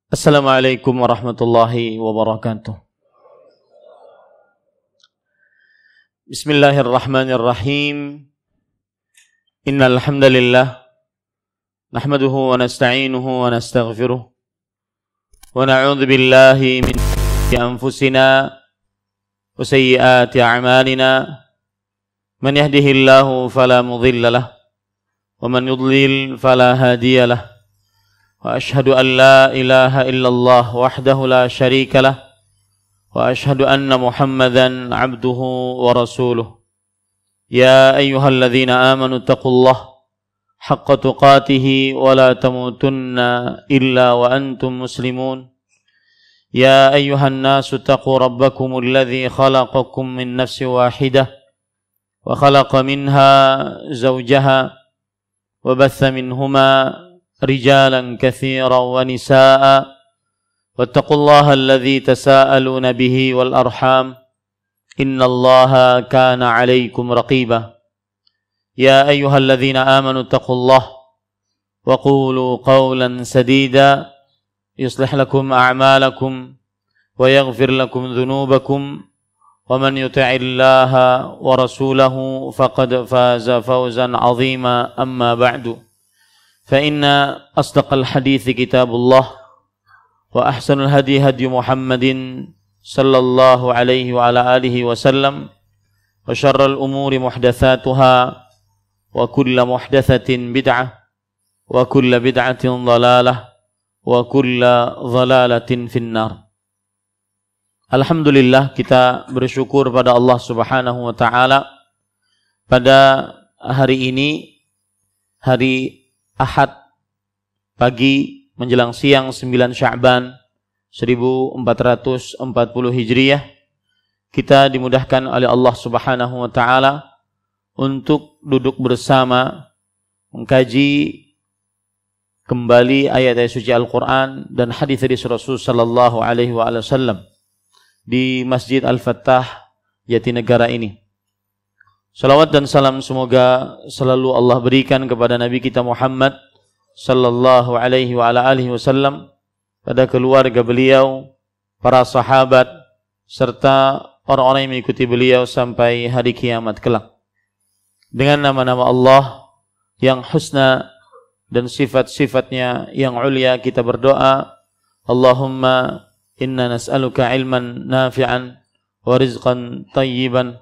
Assalamualaikum warahmatullahi wabarakatuh. Bismillahirrahmanirrahim. Innal hamdalillah nahmaduhu wa nasta'inuhu wa nastaghfiruh wa na'udzu billahi min anfusina wa sayyiati a'malina. Man yahdihillahu fala mudilla lahu wa man yudlil fala hadiya lahu. وأشهد أن لا إله إلا الله وحده لا شريك له وأشهد أن محمدا عبده ورسوله يا أيها الذين آمنوا اتقوا الله حق تقاته ولا تموتن إلا وأنتم مسلمون يا أيها الناس اتقوا ربكم الذي خلقكم من نفس واحدة وخلق منها زوجها وبث منهما رجالا كثيرا ونساء واتقوا الله الذي تساءلون به والأرحام إن الله كان عليكم رقيبا يا أيها الذين آمنوا اتقوا الله وقولوا قولا سديدا يصلح لكم أعمالكم ويغفر لكم ذنوبكم ومن يطع الله ورسوله فقد فاز فوزا عظيما أما بعد فإن أصدق الحديث كتاب الله وأحسن الهدي هدي محمد صلى الله عليه وعلى آله وسلم وشر الأمور محدثاتها وكل محدثة بدعة وكل بدعة ضلالة وكل ضلالة في النار. Alhamdulillah, kita bersyukur pada Allah Subhanahu wa taala pada hari ini, hari Ahad pagi menjelang siang 9 Sya'ban 1440 Hijriah, kita dimudahkan oleh Allah Subhanahu wa taala untuk duduk bersama mengkaji kembali ayat-ayat suci Al-Qur'an dan hadis-hadis Rasul sallallahu alaihi wasallam di Masjid Al-Fattah Jatinegara ini. Salawat dan salam semoga selalu Allah berikan kepada Nabi kita Muhammad sallallahu alaihi wa ala alihi wasallam, pada keluarga beliau, para sahabat, serta orang-orang yang mengikuti beliau sampai hari kiamat kelak. Dengan nama-nama Allah yang husna dan sifat-sifatnya yang ulia, kita berdoa, Allahumma inna nas'aluka ilman nafi'an wa rizqan tayyiban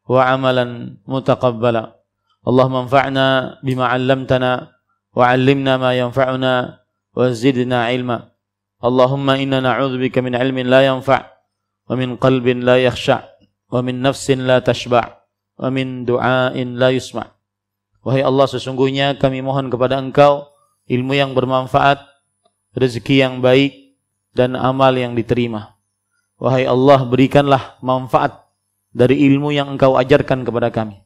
wa amalan mutaqabbala. Allahumma anfa'na bima 'allamtana wa 'allimna ma yanfa'una wa zidna 'ilma. Allahumma inna na'udzubika min 'ilmin la yanfa' wa min qalbin la yakhsha' wa min nafsin la tashba' wa min du'ain la yusma'. Wahai Allah, sesungguhnya kami mohon kepada Engkau ilmu yang bermanfaat, rezeki yang baik, dan amal yang diterima. Wahai Allah, berikanlah manfaat dari ilmu yang Engkau ajarkan kepada kami,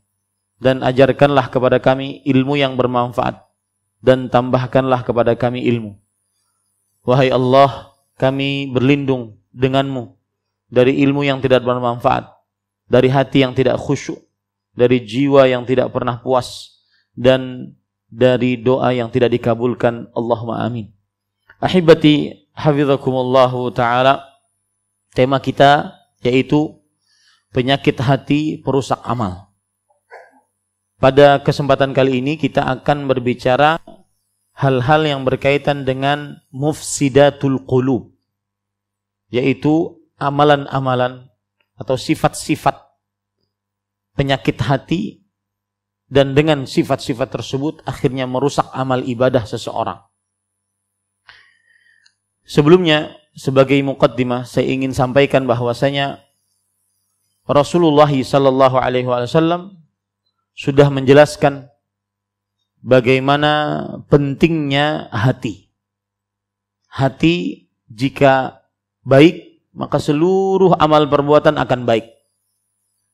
dan ajarkanlah kepada kami ilmu yang bermanfaat, dan tambahkanlah kepada kami ilmu. Wahai Allah, kami berlindung denganmu dari ilmu yang tidak bermanfaat, dari hati yang tidak khusyuk, dari jiwa yang tidak pernah puas, dan dari doa yang tidak dikabulkan. Allahumma amin. Ahibati hafizakumullahu ta'ala, tema kita yaitu penyakit hati perusak amal. Pada kesempatan kali ini kita akan berbicara hal-hal yang berkaitan dengan mufsidatul qulub, yaitu amalan-amalan atau sifat-sifat penyakit hati, dan dengan sifat-sifat tersebut akhirnya merusak amal ibadah seseorang. Sebelumnya, sebagai muqaddimah, saya ingin sampaikan bahwasanya Rasulullah sallallahu alaihi wasallam sudah menjelaskan bagaimana pentingnya hati. Hati jika baik, maka seluruh amal perbuatan akan baik.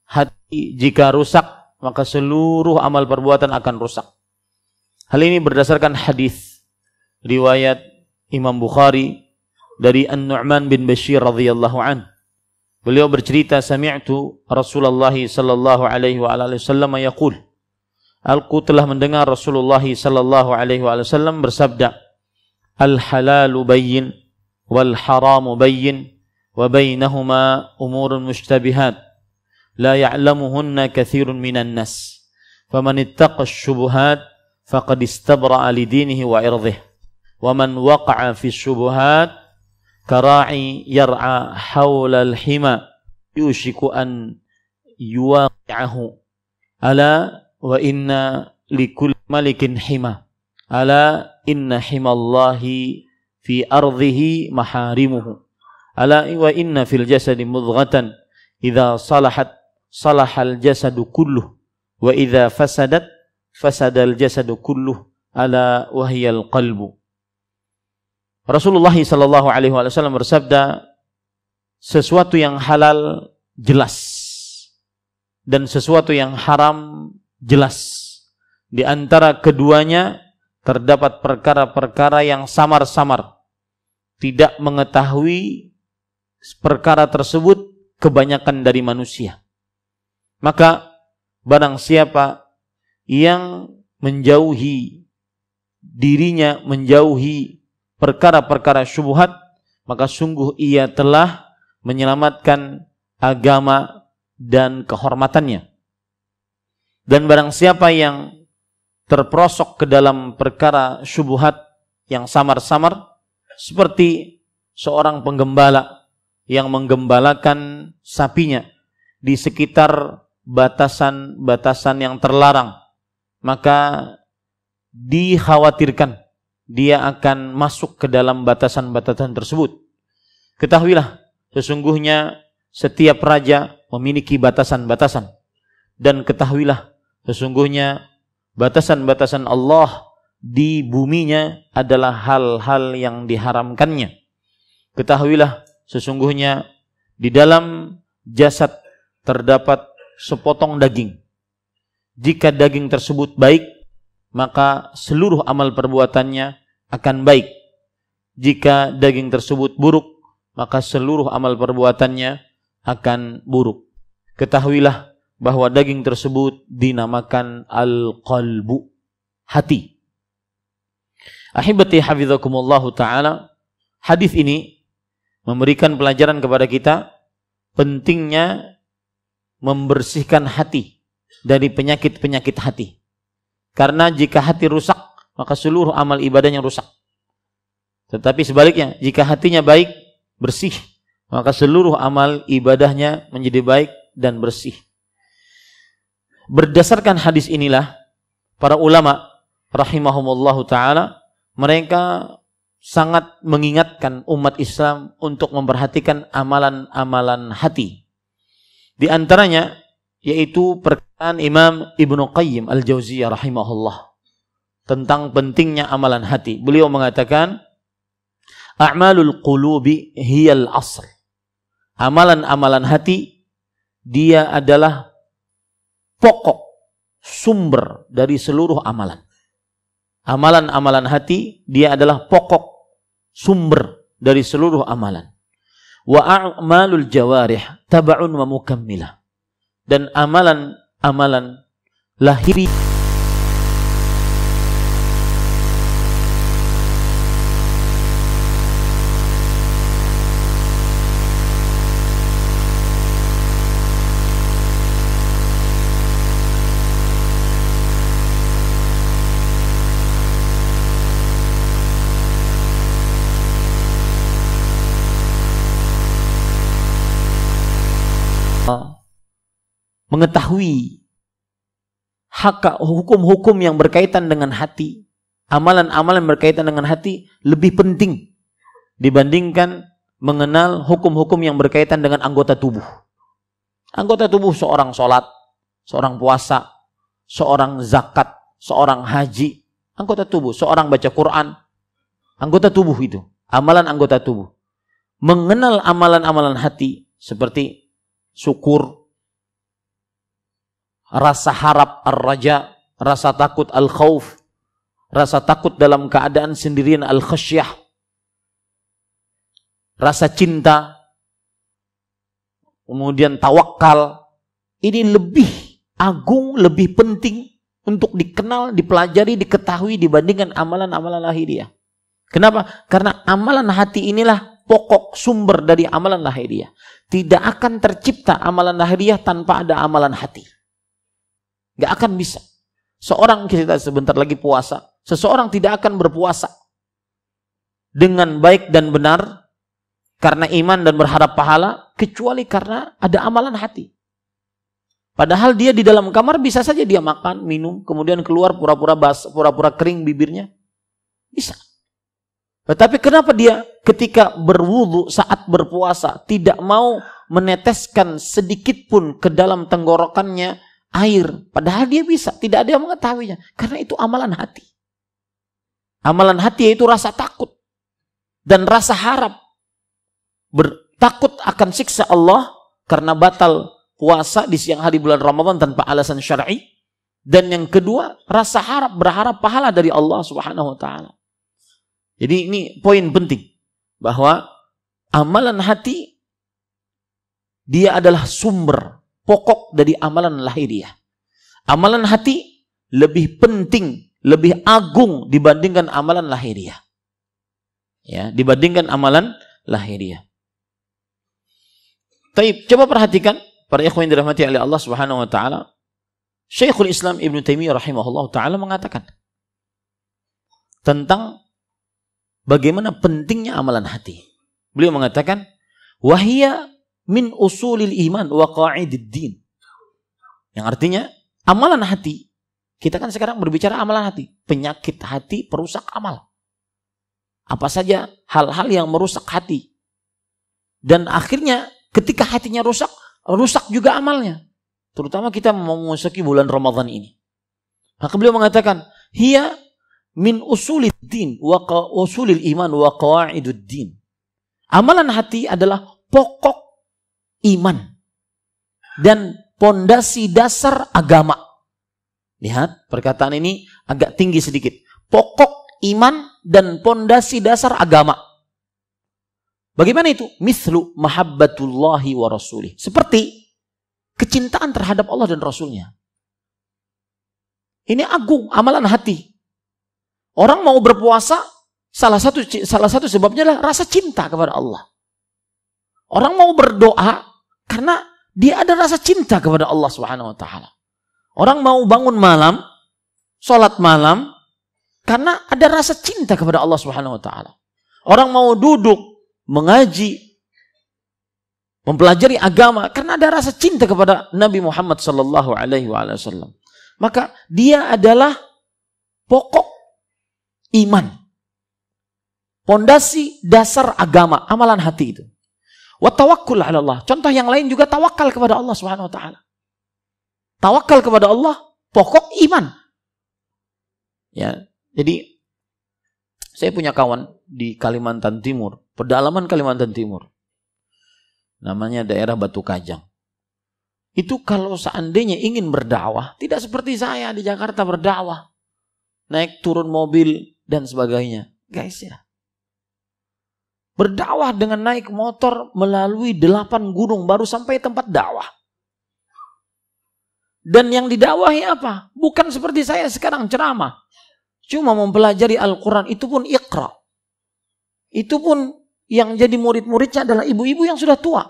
Hati jika rusak, maka seluruh amal perbuatan akan rusak. Hal ini berdasarkan hadis riwayat Imam Bukhari dari An-Nu'man bin Bashir radhiyallahu an. Beliau bercerita, sami'tu Rasulullah sallallahu alaihi wasallam yaqul, aku telah mendengar Rasulullah sallallahu alaihi wasallam bersabda, al halalu bayyin wal haramu bayyin wa bainahuma umurun mushtabihat la ya'lamuhunna katsirun minan nas faman ittaqa asy-syubuhat faqad istabra'a li dinihi wa irdhihi wa man waqa'a fi asy-syubuhat kara'i yar'a haula al-hima yushiku an yuwaqi'ahu ala wa inna likulli malikin hima ala inna himallahi fi ardhihi maharimuhu ala wa inna fil jasadi mudghatan idza salahat salahal jasadu kulluh wa idza fasadat fasadal jasadu kulluh ala wahyal qalbu. Rasulullah sallallahu alaihi wasallam bersabda, sesuatu yang halal jelas dan sesuatu yang haram jelas. Di antara keduanya terdapat perkara-perkara yang samar-samar. Tidak mengetahui perkara tersebut kebanyakan dari manusia. Maka barang siapa yang menjauhi dirinya, menjauhi perkara-perkara syubhat, maka sungguh ia telah menyelamatkan agama dan kehormatannya. Dan barang siapa yang terperosok ke dalam perkara syubhat yang samar-samar, seperti seorang penggembala yang menggembalakan sapinya di sekitar batasan-batasan yang terlarang, maka dikhawatirkan dia akan masuk ke dalam batasan-batasan tersebut. Ketahuilah, sesungguhnya setiap raja memiliki batasan-batasan. Dan ketahuilah, sesungguhnya batasan-batasan Allah di buminya adalah hal-hal yang diharamkannya. Ketahuilah, sesungguhnya di dalam jasad terdapat sepotong daging. Jika daging tersebut baik, maka seluruh amal perbuatannya akan baik. Jika daging tersebut buruk, maka seluruh amal perbuatannya akan buruk. Ketahuilah bahwa daging tersebut dinamakan al-qalbu, hati. Ahibati hafizakumullahu ta'ala, hadis ini memberikan pelajaran kepada kita pentingnya membersihkan hati dari penyakit-penyakit hati. Karena jika hati rusak, maka seluruh amal ibadahnya rusak. Tetapi sebaliknya, jika hatinya baik, bersih, maka seluruh amal ibadahnya menjadi baik dan bersih. Berdasarkan hadis inilah, para ulama rahimahumullahu ta'ala, mereka sangat mengingatkan umat Islam untuk memperhatikan amalan-amalan hati. Di antaranya yaitu perkataan Imam Ibnu Qayyim Al-Jauziyah rahimahullah tentang pentingnya amalan hati. Beliau mengatakan, a'malul qulubi hiyal asl. Amalan-amalan hati dia adalah pokok sumber dari seluruh amalan. Amalan-amalan hati dia adalah pokok sumber dari seluruh amalan. Wa a'malul jawarih tab'un wa mukammilah. Dan amalan-amalan lahiri mengetahui hukum-hukum yang berkaitan dengan hati, amalan-amalan berkaitan dengan hati lebih penting dibandingkan mengenal hukum-hukum yang berkaitan dengan anggota tubuh. Anggota tubuh seorang sholat, seorang puasa, seorang zakat, seorang haji, anggota tubuh, seorang baca Quran, anggota tubuh itu, amalan anggota tubuh. Mengenal amalan-amalan hati seperti syukur, rasa harap ar-raja, rasa takut al-khauf, rasa takut dalam keadaan sendirian al-khasyah, rasa cinta, kemudian tawakal. Ini lebih agung, lebih penting untuk dikenal, dipelajari, diketahui dibandingkan amalan-amalan lahiriah. Kenapa? Karena amalan hati inilah pokok sumber dari amalan lahiriah. Tidak akan tercipta amalan lahiriah tanpa ada amalan hati. Gak akan bisa. Seorang, kita sebentar lagi puasa, seseorang tidak akan berpuasa dengan baik dan benar karena iman dan berharap pahala, kecuali karena ada amalan hati. Padahal dia di dalam kamar bisa saja dia makan, minum, kemudian keluar pura-pura kering bibirnya. Bisa. Tetapi kenapa dia ketika berwudu saat berpuasa tidak mau meneteskan sedikit pun ke dalam tenggorokannya air? Padahal dia bisa, tidak ada yang mengetahuinya. Karena itu amalan hati. Amalan hati yaitu rasa takut dan rasa harap. Takut akan siksa Allah karena batal puasa di siang hari bulan Ramadan tanpa alasan syar'i. Dan yang kedua, rasa berharap pahala dari Allah Subhanahu wa taala. Jadi ini poin penting, bahwa amalan hati dia adalah sumber pokok dari amalan lahiriah. Amalan hati lebih penting, lebih agung dibandingkan amalan lahiriah. Ya, dibandingkan amalan lahiriah. Taib, coba perhatikan para ikhwan yang dirahmati oleh Allah Subhanahu wa taala. Syekhul Islam Ibnu Taimiyah rahimahullah taala mengatakan tentang bagaimana pentingnya amalan hati. Beliau mengatakan, "Wahia min usulil iman wa qa'idid din." Yang artinya, amalan hati. Kita kan sekarang berbicara amalan hati. Penyakit hati perusak amal. Apa saja hal-hal yang merusak hati. Dan akhirnya ketika hatinya rusak, rusak juga amalnya. Terutama kita mau memasuki bulan Ramadan ini. Maka beliau mengatakan, "Hiya min usulid din wa usulil iman wa qawaidud din." Amalan hati adalah pokok iman dan pondasi dasar agama. Lihat, perkataan ini agak tinggi sedikit. Pokok iman dan pondasi dasar agama. Bagaimana itu? Mithlu mahabbatullahi wa rasulih. Seperti kecintaan terhadap Allah dan Rasulnya. Ini agung, amalan hati. Orang mau berpuasa, salah satu sebabnya adalah rasa cinta kepada Allah. Orang mau berdoa karena dia ada rasa cinta kepada Allah Subhanahu wa taala. Orang mau bangun malam, sholat malam karena ada rasa cinta kepada Allah Subhanahu wa taala. Orang mau duduk mengaji, mempelajari agama karena ada rasa cinta kepada Nabi Muhammad sallallahu alaihi wasallam. Maka dia adalah pokok iman. Pondasi dasar agama, amalan hati itu. Wa tawakkul 'ala Allah. Contoh yang lain juga tawakal kepada Allah Subhanahu wa taala. Tawakal kepada Allah pokok iman. Ya, jadi saya punya kawan di Kalimantan Timur, pedalaman Kalimantan Timur. Namanya daerah Batu Kajang. Itu kalau seandainya ingin berdakwah, tidak seperti saya di Jakarta berdakwah. Naik turun mobil dan sebagainya. Guys ya. Berdakwah dengan naik motor melalui 8 gunung baru sampai tempat dakwah. Dan yang didakwahi apa? Bukan seperti saya sekarang ceramah. Cuma mempelajari Al-Quran, itu pun iqra. Itu pun yang jadi murid-muridnya adalah ibu-ibu yang sudah tua.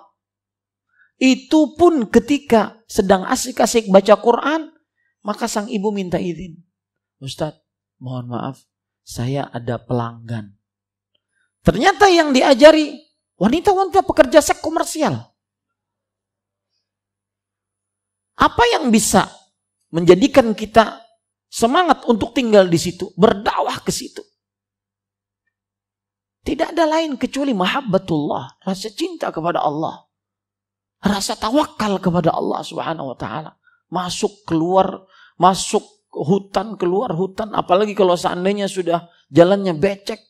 Itu pun ketika sedang asik-asik baca Quran, maka sang ibu minta izin. Ustadz, mohon maaf, saya ada pelanggan. Ternyata yang diajari wanita-wanita pekerja seks komersial. Apa yang bisa menjadikan kita semangat untuk tinggal di situ, berdakwah ke situ? Tidak ada lain kecuali mahabbatullah, rasa cinta kepada Allah. Rasa tawakal kepada Allah Subhanahu wa taala. Masuk keluar, masuk hutan, keluar hutan, apalagi kalau seandainya sudah jalannya becek.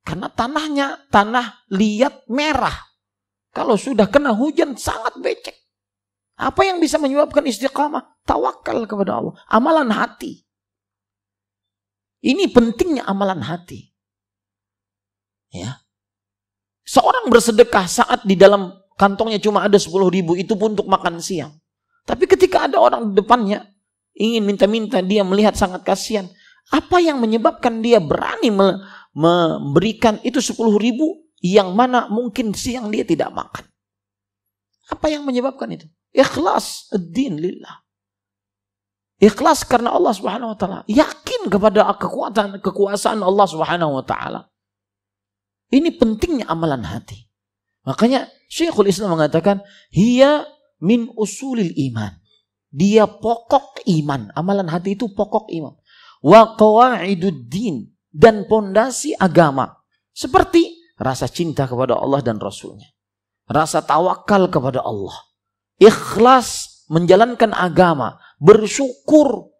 Karena tanahnya tanah liat merah. Kalau sudah kena hujan sangat becek. Apa yang bisa menyebabkan istiqamah? Tawakal kepada Allah. Amalan hati. Ini pentingnya amalan hati. Ya. Seorang bersedekah saat di dalam kantongnya cuma ada 10.000, itu pun untuk makan siang. Tapi ketika ada orang di depannya ingin minta-minta, dia melihat sangat kasihan. Apa yang menyebabkan dia berani memberikan itu 10.000 yang mana mungkin siang dia tidak makan. Apa yang menyebabkan itu? Ikhlas ad-din lillah. Ikhlas karena Allah Subhanahu wa taala. Yakin kepada kekuasaan Allah Subhanahu wa taala. Ini pentingnya amalan hati. Makanya Syekhul Islam mengatakan, hiya min usulil iman. Dia pokok iman. Amalan hati itu pokok iman. Wa qawaiduddin, dan pondasi agama. Seperti rasa cinta kepada Allah dan Rasulnya. Rasa tawakal kepada Allah. Ikhlas menjalankan agama. Bersyukur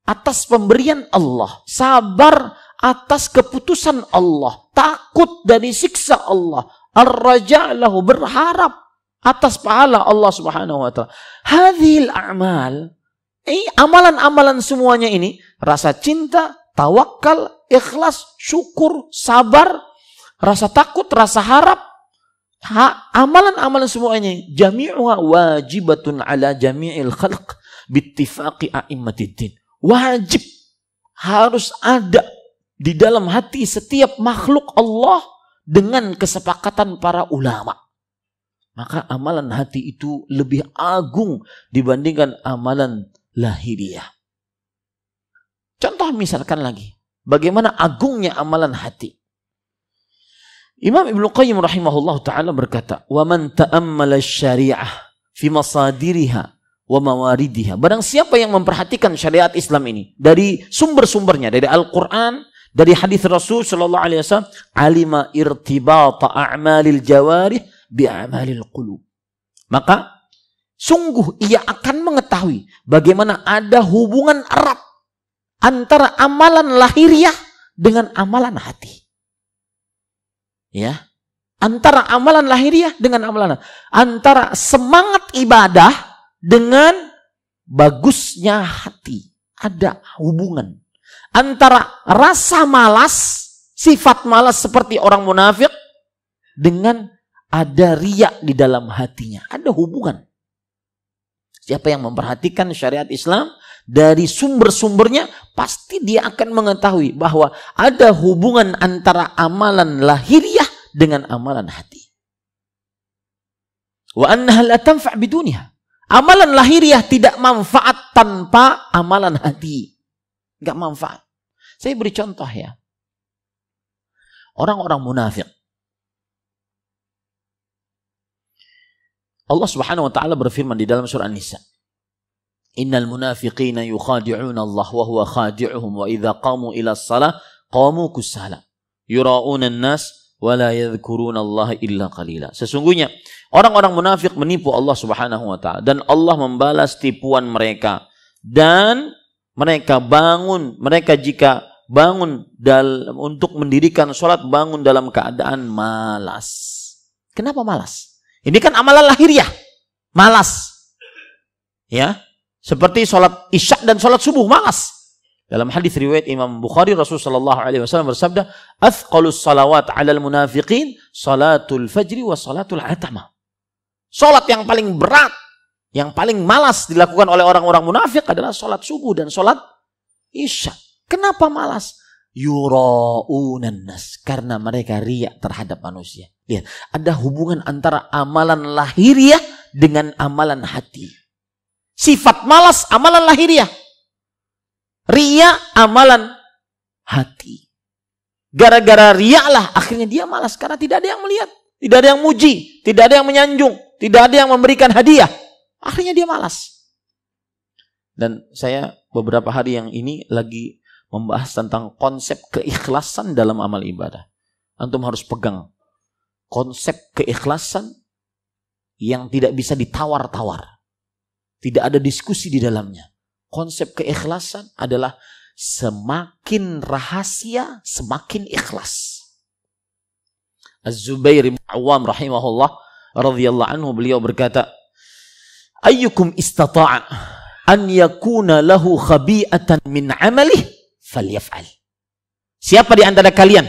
atas pemberian Allah. Sabar atas keputusan Allah. Takut dari siksa Allah. Ar-raja' lahu, berharap atas pahala Allah Subhanahu wa taala. Hadhil a'mal, amalan-amalan semuanya ini, rasa cinta, tawakal, ikhlas, syukur, sabar, rasa takut, rasa harap, amalan-amalan semuanya jami'uha wajibatun ala jami'il khalq bittifaqi a'immatid. Wajib, harus ada di dalam hati setiap makhluk Allah dengan kesepakatan para ulama. Maka amalan hati itu lebih agung dibandingkan amalan lahiriah. Contoh misalkan lagi, bagaimana agungnya amalan hati. Imam Ibnu Qayyim rahimahullah ta'ala berkata, وَمَنْ تَأَمَّلَ الشَّرِيعَةِ فِي مَصَادِرِهَا وَمَوَارِدِهَا. Barang siapa yang memperhatikan syariat Islam ini dari sumber-sumbernya, dari Al-Quran, dari hadis Rasul sallallahu alaihi wasallam, alima irtibata a'malil jawarih bi a'malil qulub. Maka sungguh ia akan mengetahui bagaimana ada hubungan erat antara amalan lahiriah dengan amalan hati. Ya. Antara amalan lahiriah dengan amalan hati. Antara semangat ibadah dengan bagusnya hati. Ada hubungan. Antara rasa malas, sifat malas seperti orang munafik, dengan ada riya di dalam hatinya. Ada hubungan. Siapa yang memperhatikan syariat Islam dari sumber-sumbernya, pasti dia akan mengetahui bahwa ada hubungan antara amalan lahiriah dengan amalan hati. Wa annaha la tanfa' biduniha. Amalan lahiriah tidak manfaat tanpa amalan hati. Enggak manfaat. Saya beri contoh ya. Orang-orang munafik. Allah Subhanahu wa taala berfirman di dalam surah An-Nisa. Innal munafiqina yukhadi'una Allah wa huwa khadi'uhum wa idza qamu ila shalah qamu kusala. Yura'una an-nas wa la yadhkuruna Allah illa qalila. Sesungguhnya orang-orang munafik menipu Allah Subhanahu wa taala dan Allah membalas tipuan mereka. Dan mereka jika bangun untuk mendirikan sholat, bangun dalam keadaan malas. Kenapa malas? Ini kan amalan lahiriah. Malas. Ya. Seperti sholat isya dan sholat subuh, malas. Dalam hadis riwayat Imam Bukhari, Rasulullah SAW bersabda, "Athqalus salawat 'alal munafiqin salatul fajri wa salatul atama." Sholat yang paling berat, yang paling malas dilakukan oleh orang-orang munafik adalah sholat subuh dan sholat isya. Kenapa malas? Yura'unan nas, karena mereka riya terhadap manusia. Lihat, ada hubungan antara amalan lahiriah dengan amalan hati. Sifat malas amalan lahiriah. Riya amalan hati. Gara-gara riya lah akhirnya dia malas karena tidak ada yang melihat, tidak ada yang muji, tidak ada yang menyanjung, tidak ada yang memberikan hadiah. Akhirnya dia malas. Dan saya beberapa hari yang ini lagi membahas tentang konsep keikhlasan dalam amal ibadah. Antum harus pegang konsep keikhlasan yang tidak bisa ditawar-tawar. Tidak ada diskusi di dalamnya. Konsep keikhlasan adalah semakin rahasia, semakin ikhlas. Az-Zubair bin Awam rahimahullah radhiyallahu anhu, beliau berkata, ayyukum istata'a an yakuna lahu khabi'atan min 'amalih falyaf'al. Siapa di antara kalian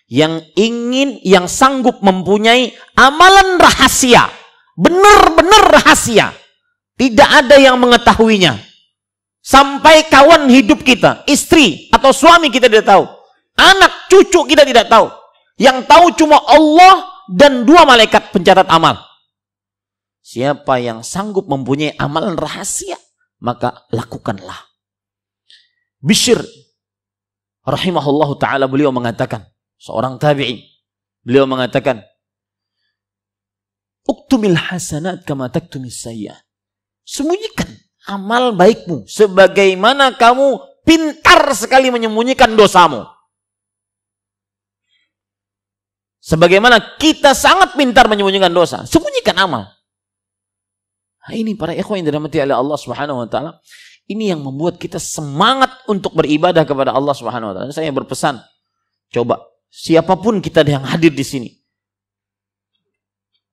yang sanggup mempunyai amalan rahasia, benar-benar rahasia, tidak ada yang mengetahuinya, sampai kawan hidup kita, istri atau suami kita tidak tahu, anak cucu kita tidak tahu, Yang tahu cuma Allah dan 2 malaikat pencatat amal. Siapa yang sanggup mempunyai amalan rahasia, maka lakukanlah. Bishr rahimahullahu ta'ala, beliau mengatakan, seorang tabi'i, beliau mengatakan, uktumil hasanat kama taktumis sayyi'at. Sembunyikan amal baikmu sebagaimana kamu pintar sekali menyembunyikan dosamu. Sebagaimana kita sangat pintar menyembunyikan dosa, sembunyikan amal. Nah, ini para ikhwan yang dirahmati oleh Allah Subhanahu wa taala, ini yang membuat kita semangat untuk beribadah kepada Allah Subhanahu wa taala. Saya berpesan, coba siapapun kita yang hadir di sini,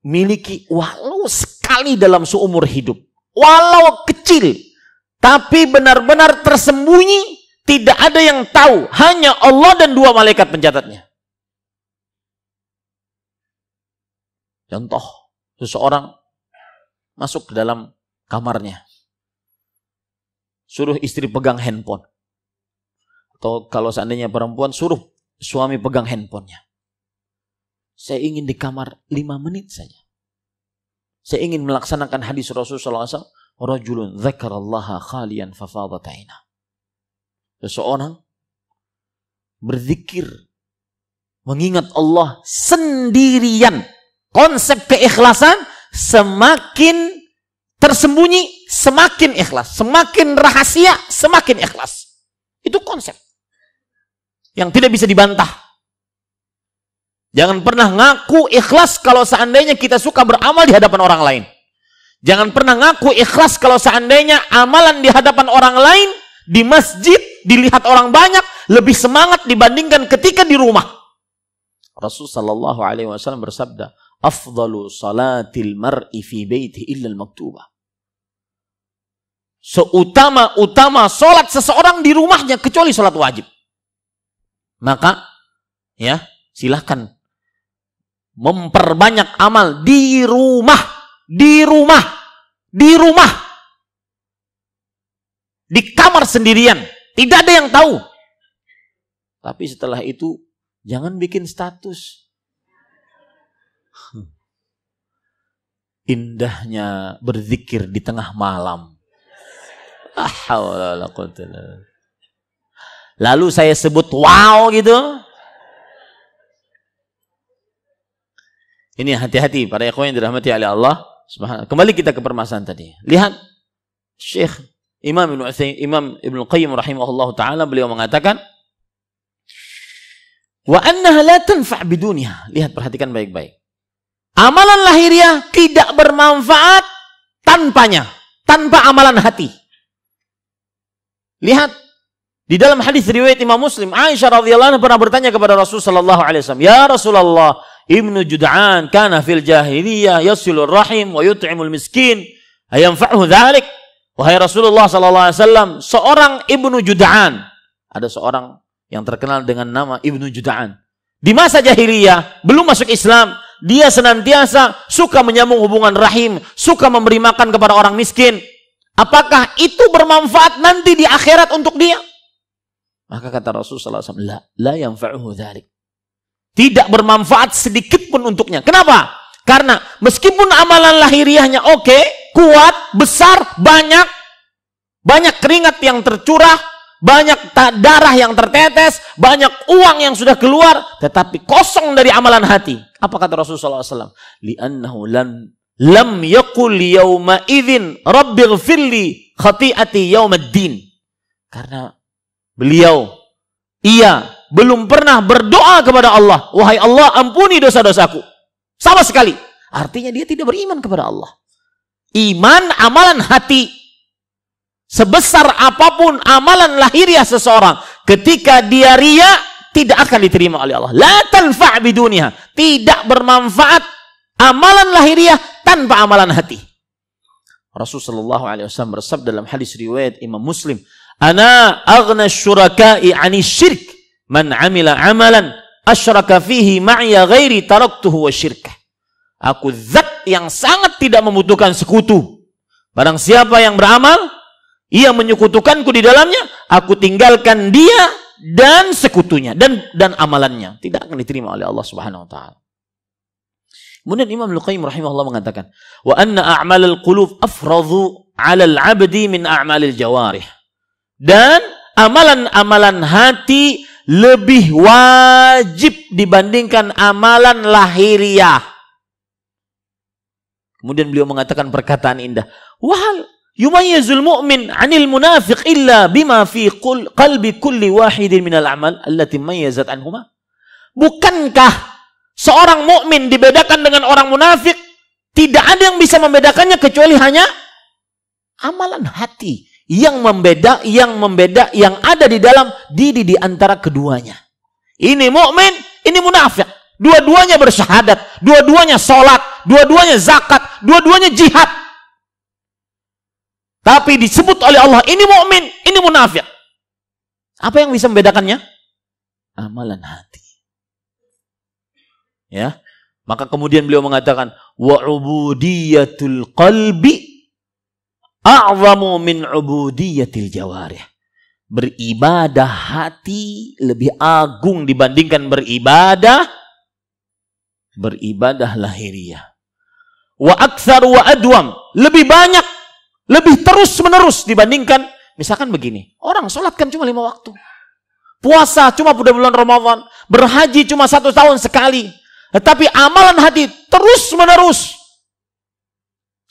miliki walau sekali dalam seumur hidup, walau kecil, tapi benar-benar tersembunyi, tidak ada yang tahu, hanya Allah dan 2 malaikat pencatatnya. Contoh, seseorang masuk ke dalam kamarnya, suruh istri pegang handphone. Atau kalau seandainya perempuan, suruh suami pegang handphonenya. Saya ingin di kamar 5 menit saja. Saya ingin melaksanakan hadis Rasulullah SAW. Rajulun dzakarallaha khalian fafadat aina. Seseorang berzikir, mengingat Allah sendirian. Konsep keikhlasan, semakin tersembunyi, semakin ikhlas. Semakin rahasia, semakin ikhlas. Itu konsep yang tidak bisa dibantah. Jangan pernah ngaku ikhlas kalau seandainya kita suka beramal di hadapan orang lain. Jangan pernah ngaku ikhlas kalau seandainya amalan di hadapan orang lain, di masjid, dilihat orang banyak, lebih semangat dibandingkan ketika di rumah. Rasulullah SAW bersabda, afdalu salatil mar'i fi baiti illa al-maktubah. Seutama-utama solat seseorang di rumahnya kecuali solat wajib. Maka ya, silahkan memperbanyak amal di rumah, di kamar sendirian, tidak ada yang tahu. Tapi setelah itu jangan bikin status. Indahnya berzikir di tengah malam. Lalu saya sebut wow gitu. Ini hati-hati para ikhwan yang dirahmati oleh Allah Subhanahu. Kembali kita ke permasalahan tadi. Lihat Syekh Imam Ibnu Qayyim rahimahullahu taala, beliau mengatakan wa annaha la tanfa' bidunha. Lihat, perhatikan baik-baik. Amalan lahiriah tidak bermanfaat tanpanya, tanpa amalan hati. Lihat di dalam hadis riwayat Imam Muslim, Aisyah radhiyallahu anha pernah bertanya kepada Rasul sallallahu alaihi wasallam, "Ya Rasulullah, Ibnu Jud'an kana fil jahiliyah yasilur rahim wa yut'imul miskin, ayanfa'uhu dzalik?" Wahai Rasulullah sallallahu alaihi wasallam, seorang Ibnu Jud'an, ada seorang yang terkenal dengan nama Ibnu Jud'an. Di masa jahiliyah, belum masuk Islam, dia senantiasa suka menyambung hubungan rahim, suka memberi makan kepada orang miskin. Apakah itu bermanfaat nanti di akhirat untuk dia? Maka kata Rasulullah SAW, la yanfa'uhu dzalik. Tidak bermanfaat sedikit pun untuknya. Kenapa? Karena meskipun amalan lahiriahnya oke, kuat, besar, banyak keringat yang tercurah, banyak darah yang tertetes, banyak uang yang sudah keluar, tetapi kosong dari amalan hati. Apa kata Rasulullah SAW? Li'annahu lam yaqul yawma idzin rabbighfirli khati'ati yaumaddin. Karena beliau, belum pernah berdoa kepada Allah, wahai Allah, ampuni dosa-dosaku. Sama sekali. Artinya dia tidak beriman kepada Allah. Iman amalan hati. Sebesar apapun amalan lahiriah seseorang, ketika dia riya, tidak akan diterima oleh Allah. La tanfa' biduniha. Tidak bermanfaat amalan lahiriah tanpa amalan hati. Rasulullah SAW bersabda dalam hadis riwayat Imam Muslim, "Ana aghna syuraka'i 'ani syirk, man 'amila 'amalan asyraka fihi ma'iya ghairi taraktuhu wa syirkah." Aku zat yang sangat tidak membutuhkan sekutu. Barang siapa yang beramal, ia menyekutukanku di dalamnya, aku tinggalkan dia dan sekutunya dan amalannya tidak akan diterima oleh Allah Subhanahu wa taala. Kemudian Imam Al-Qayyim rahimahullah mengatakan, "Wa anna a'malal qulub afradhu 'ala al-'abdi min a'malil jawarih." Dan amalan-amalan hati lebih wajib dibandingkan amalan lahiriah. Kemudian beliau mengatakan perkataan indah, "Wahal yumayyizul mu'min 'anil munafiq illa bima fi qalbi kulli wahidin minal a'mal allati mayyazat anhuma." Bukankah seorang mukmin dibedakan dengan orang munafik? Tidak ada yang bisa membedakannya kecuali hanya amalan hati yang ada di dalam diri di antara keduanya. Ini mukmin, ini munafik. Dua-duanya bersyahadat, dua-duanya sholat, dua-duanya zakat, dua-duanya jihad. Tapi disebut oleh Allah, ini mukmin, ini munafik. Apa yang bisa membedakannya? Amalan hati. Ya, maka kemudian beliau mengatakan, wa ubudiyatul qalbi a'zamu min ubudiyatil jawarih. Beribadah hati lebih agung dibandingkan beribadah lahiriah. Wa aktsar wa adwam, lebih banyak, lebih terus menerus dibandingkan misalkan begini, orang sholat kan cuma 5 waktu, puasa cuma pada bulan Ramadan, berhaji cuma 1 tahun sekali, tetapi amalan hati terus menerus,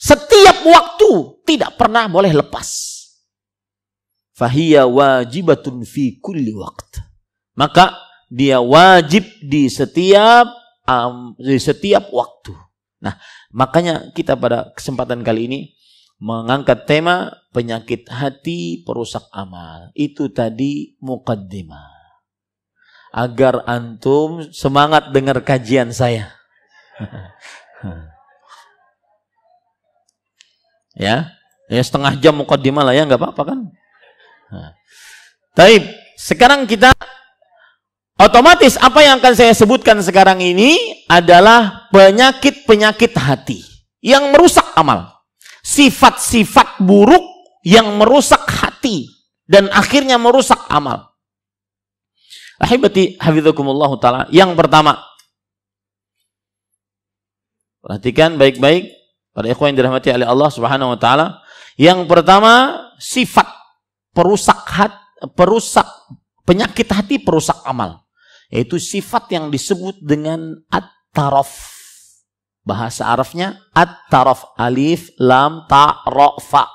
setiap waktu tidak pernah boleh lepas. Fahiya wajibatun fi kulli waqt, maka dia wajib di setiap waktu. Nah, makanya kita pada kesempatan kali ini mengangkat tema penyakit hati perusak amal. Itu tadi muqaddimah. Agar antum semangat dengar kajian saya. Ya setengah jam muqaddimah lah ya, nggak apa-apa kan? Taib, sekarang kita otomatis apa yang akan saya sebutkan sekarang ini adalah penyakit-penyakit hati yang merusak amal. Sifat-sifat buruk yang merusak hati dan akhirnya merusak amal. Ahibati hafizakumullah ta'ala. Yang pertama, perhatikan baik-baik para ikhwan yang dirahmati oleh Allah Subhanahu wa taala. Yang pertama, sifat perusak penyakit hati perusak amal. Yaitu sifat yang disebut dengan at-taraf. Bahasa Arabnya at-taraf, alif lam ta ra fa.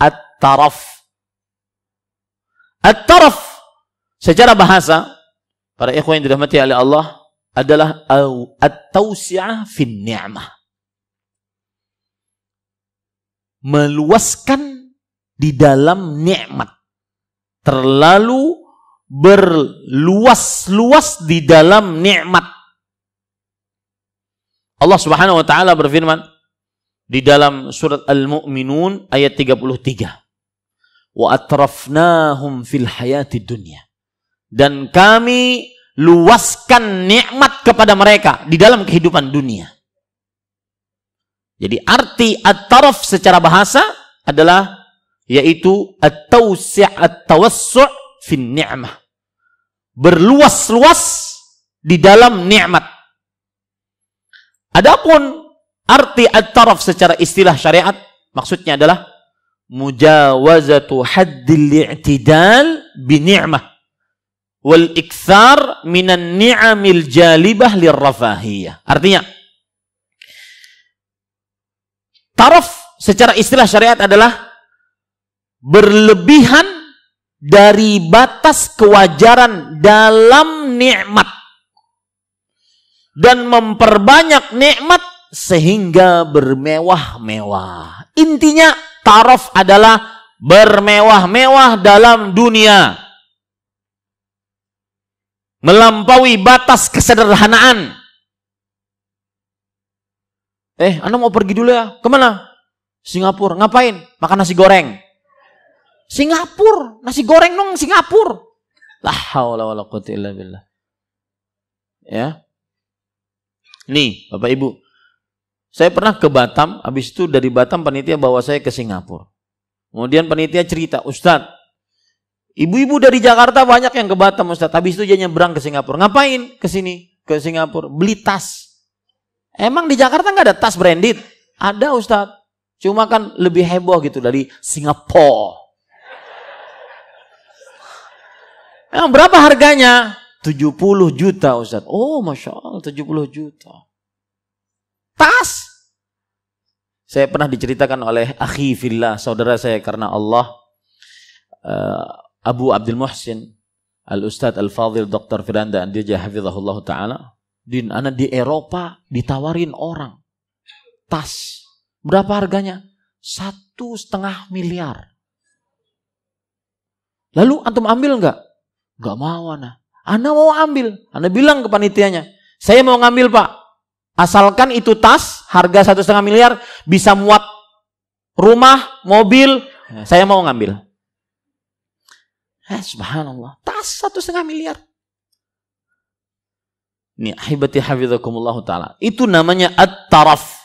At-taraf. At-taraf secara bahasa para ikhwan yang dirahmati oleh Allah adalah at-tausi'ah fin ni'mah. Meluaskan di dalam nikmat. Terlalu berluas-luas di dalam nikmat. Allah Subhanahu wa taala berfirman di dalam surat Al-Mu'minun ayat 33. Wa atrafnahum fil hayati dunya. Dan kami luaskan nikmat kepada mereka di dalam kehidupan dunia. Jadi arti at-taraf secara bahasa adalah yaitu at-tawsi' at-tawassu' fin ni'mah. Berluas-luas di dalam nikmat. Adapun arti at-taraf secara istilah syariat maksudnya adalah mujawazatu haddil i'tidal bi ni'mah wal iktsar minan ni'amil jalibah lirrafahiyah. Artinya taraf secara istilah syariat adalah berlebihan dari batas kewajaran dalam nikmat dan memperbanyak nikmat sehingga bermewah-mewah. Intinya taraf adalah bermewah-mewah dalam dunia, melampaui batas kesederhanaan. Anda mau pergi dulu ya? Kemana? Singapura. Ngapain? Makan nasi goreng. Singapura, nasi goreng dong Singapura. La haula wala quwwata illa billah. Ya. Nih, Bapak Ibu. Saya pernah ke Batam, habis itu dari Batam panitia bawa saya ke Singapura. Kemudian panitia cerita, "Ustadz, Ibu-ibu dari Jakarta banyak yang ke Batam, Ustaz. Habis itu dia nyebrang ke Singapura. Ngapain ke sini? Ke Singapura. Beli tas. Emang di Jakarta nggak ada tas branded? Ada, Ustaz. Cuma kan lebih heboh gitu dari Singapura. Emang berapa harganya? 70 juta, Ustaz. Oh, Masya Allah, 70 juta. Tas. Saya pernah diceritakan oleh akhi fillah, saudara saya karena Allah, Abu Abdul Muhsin Al-Ustadz Al-Fadhil Dr. Firanda Andija hafizahullah ta'ala, anak di Eropa ditawarin orang tas. Berapa harganya? 1,5 miliar. Lalu antum ambil enggak? Enggak mau Ana mau ambil. Ana bilang ke panitianya, saya mau ngambil Pak, asalkan itu tas harga 1,5 miliar bisa muat rumah, mobil, saya mau ngambil. Subhanallah, tas 1,5 miliar. Ini ahibati hafizakumullah ta'ala. Itu namanya at-taraf.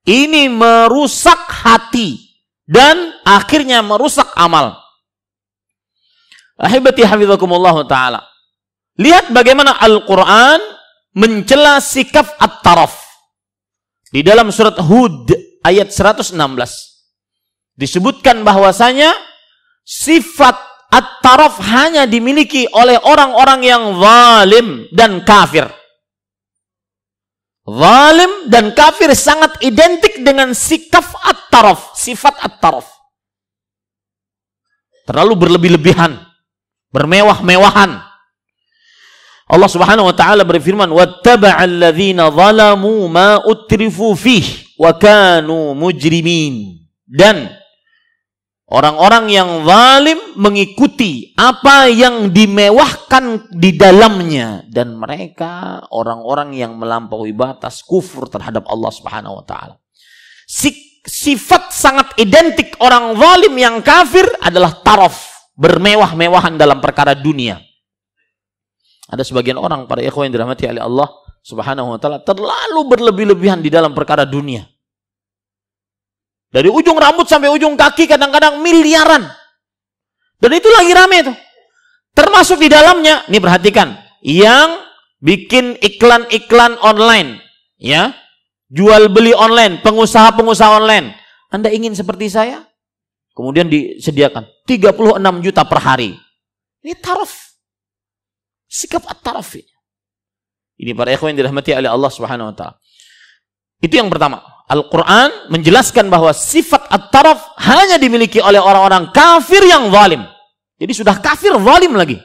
Ini merusak hati dan akhirnya merusak amal. Ahibati hafizakumullah ta'ala. Lihat bagaimana Al-Quran mencela sikap at-taraf. Di dalam surat Hud ayat 116 disebutkan bahwasanya sifat at-taraf hanya dimiliki oleh orang-orang yang zalim dan kafir. Zalim dan kafir sangat identik dengan sikap at-taraf, sifat at-taraf. Terlalu berlebih-lebihan, bermewah-mewahan. Allah Subhanahu wa taala berfirman, "Wattaba'al ladzina zalamu ma utrifu fihi wa kanu mujrimin." Dan orang-orang yang zalim mengikuti apa yang dimewahkan di dalamnya, dan mereka orang-orang yang melampaui batas kufur terhadap Allah Subhanahu wa taala. Sifat sangat identik orang zalim yang kafir adalah taraf, bermewah-mewahan dalam perkara dunia. Ada sebagian orang, para ikhwan yang dirahmati oleh Allah Subhanahu wa taala, terlalu berlebih-lebihan di dalam perkara dunia. Dari ujung rambut sampai ujung kaki kadang-kadang miliaran. Dan itu lagi rame tuh. Termasuk di dalamnya, nih perhatikan, yang bikin iklan-iklan online, ya, jual beli online, pengusaha-pengusaha online. Anda ingin seperti saya? Kemudian disediakan 36 juta per hari. Ini taraf. Sikap at-taraf. Ini para ikhwan yang dirahmati oleh Allah Subhanahu wa taala. Itu yang pertama. Al-Quran menjelaskan bahwa sifat at-taraf hanya dimiliki oleh orang-orang kafir yang zalim. Jadi sudah kafir, zalim lagi.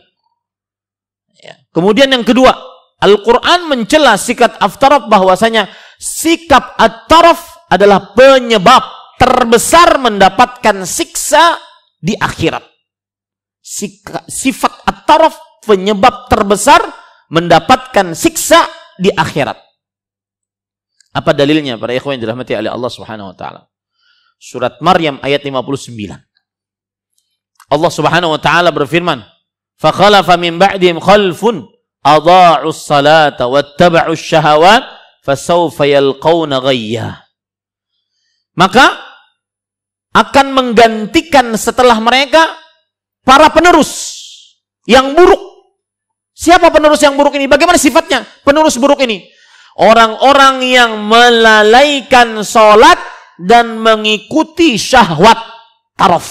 Ya. Kemudian yang kedua, Al-Quran mencela sikap at-taraf bahwasanya sikap at-taraf adalah penyebab terbesar mendapatkan siksa di akhirat. Sifat at-taraf penyebab terbesar mendapatkan siksa di akhirat. Apa dalilnya para ikhwan yang dirahmati oleh Allah Subhanahu wa taala? Surat Maryam ayat 59. Allah Subhanahu wa taala berfirman, "Fa khalafa min ba'dihim khalfun adha'us salata wattaba'us syahawat fasawfa yalqawna ghayya." Maka akan menggantikan setelah mereka para penerus yang buruk. Siapa penerus yang buruk ini? Bagaimana sifatnya penerus buruk ini? Orang-orang yang melalaikan sholat dan mengikuti syahwat taraf.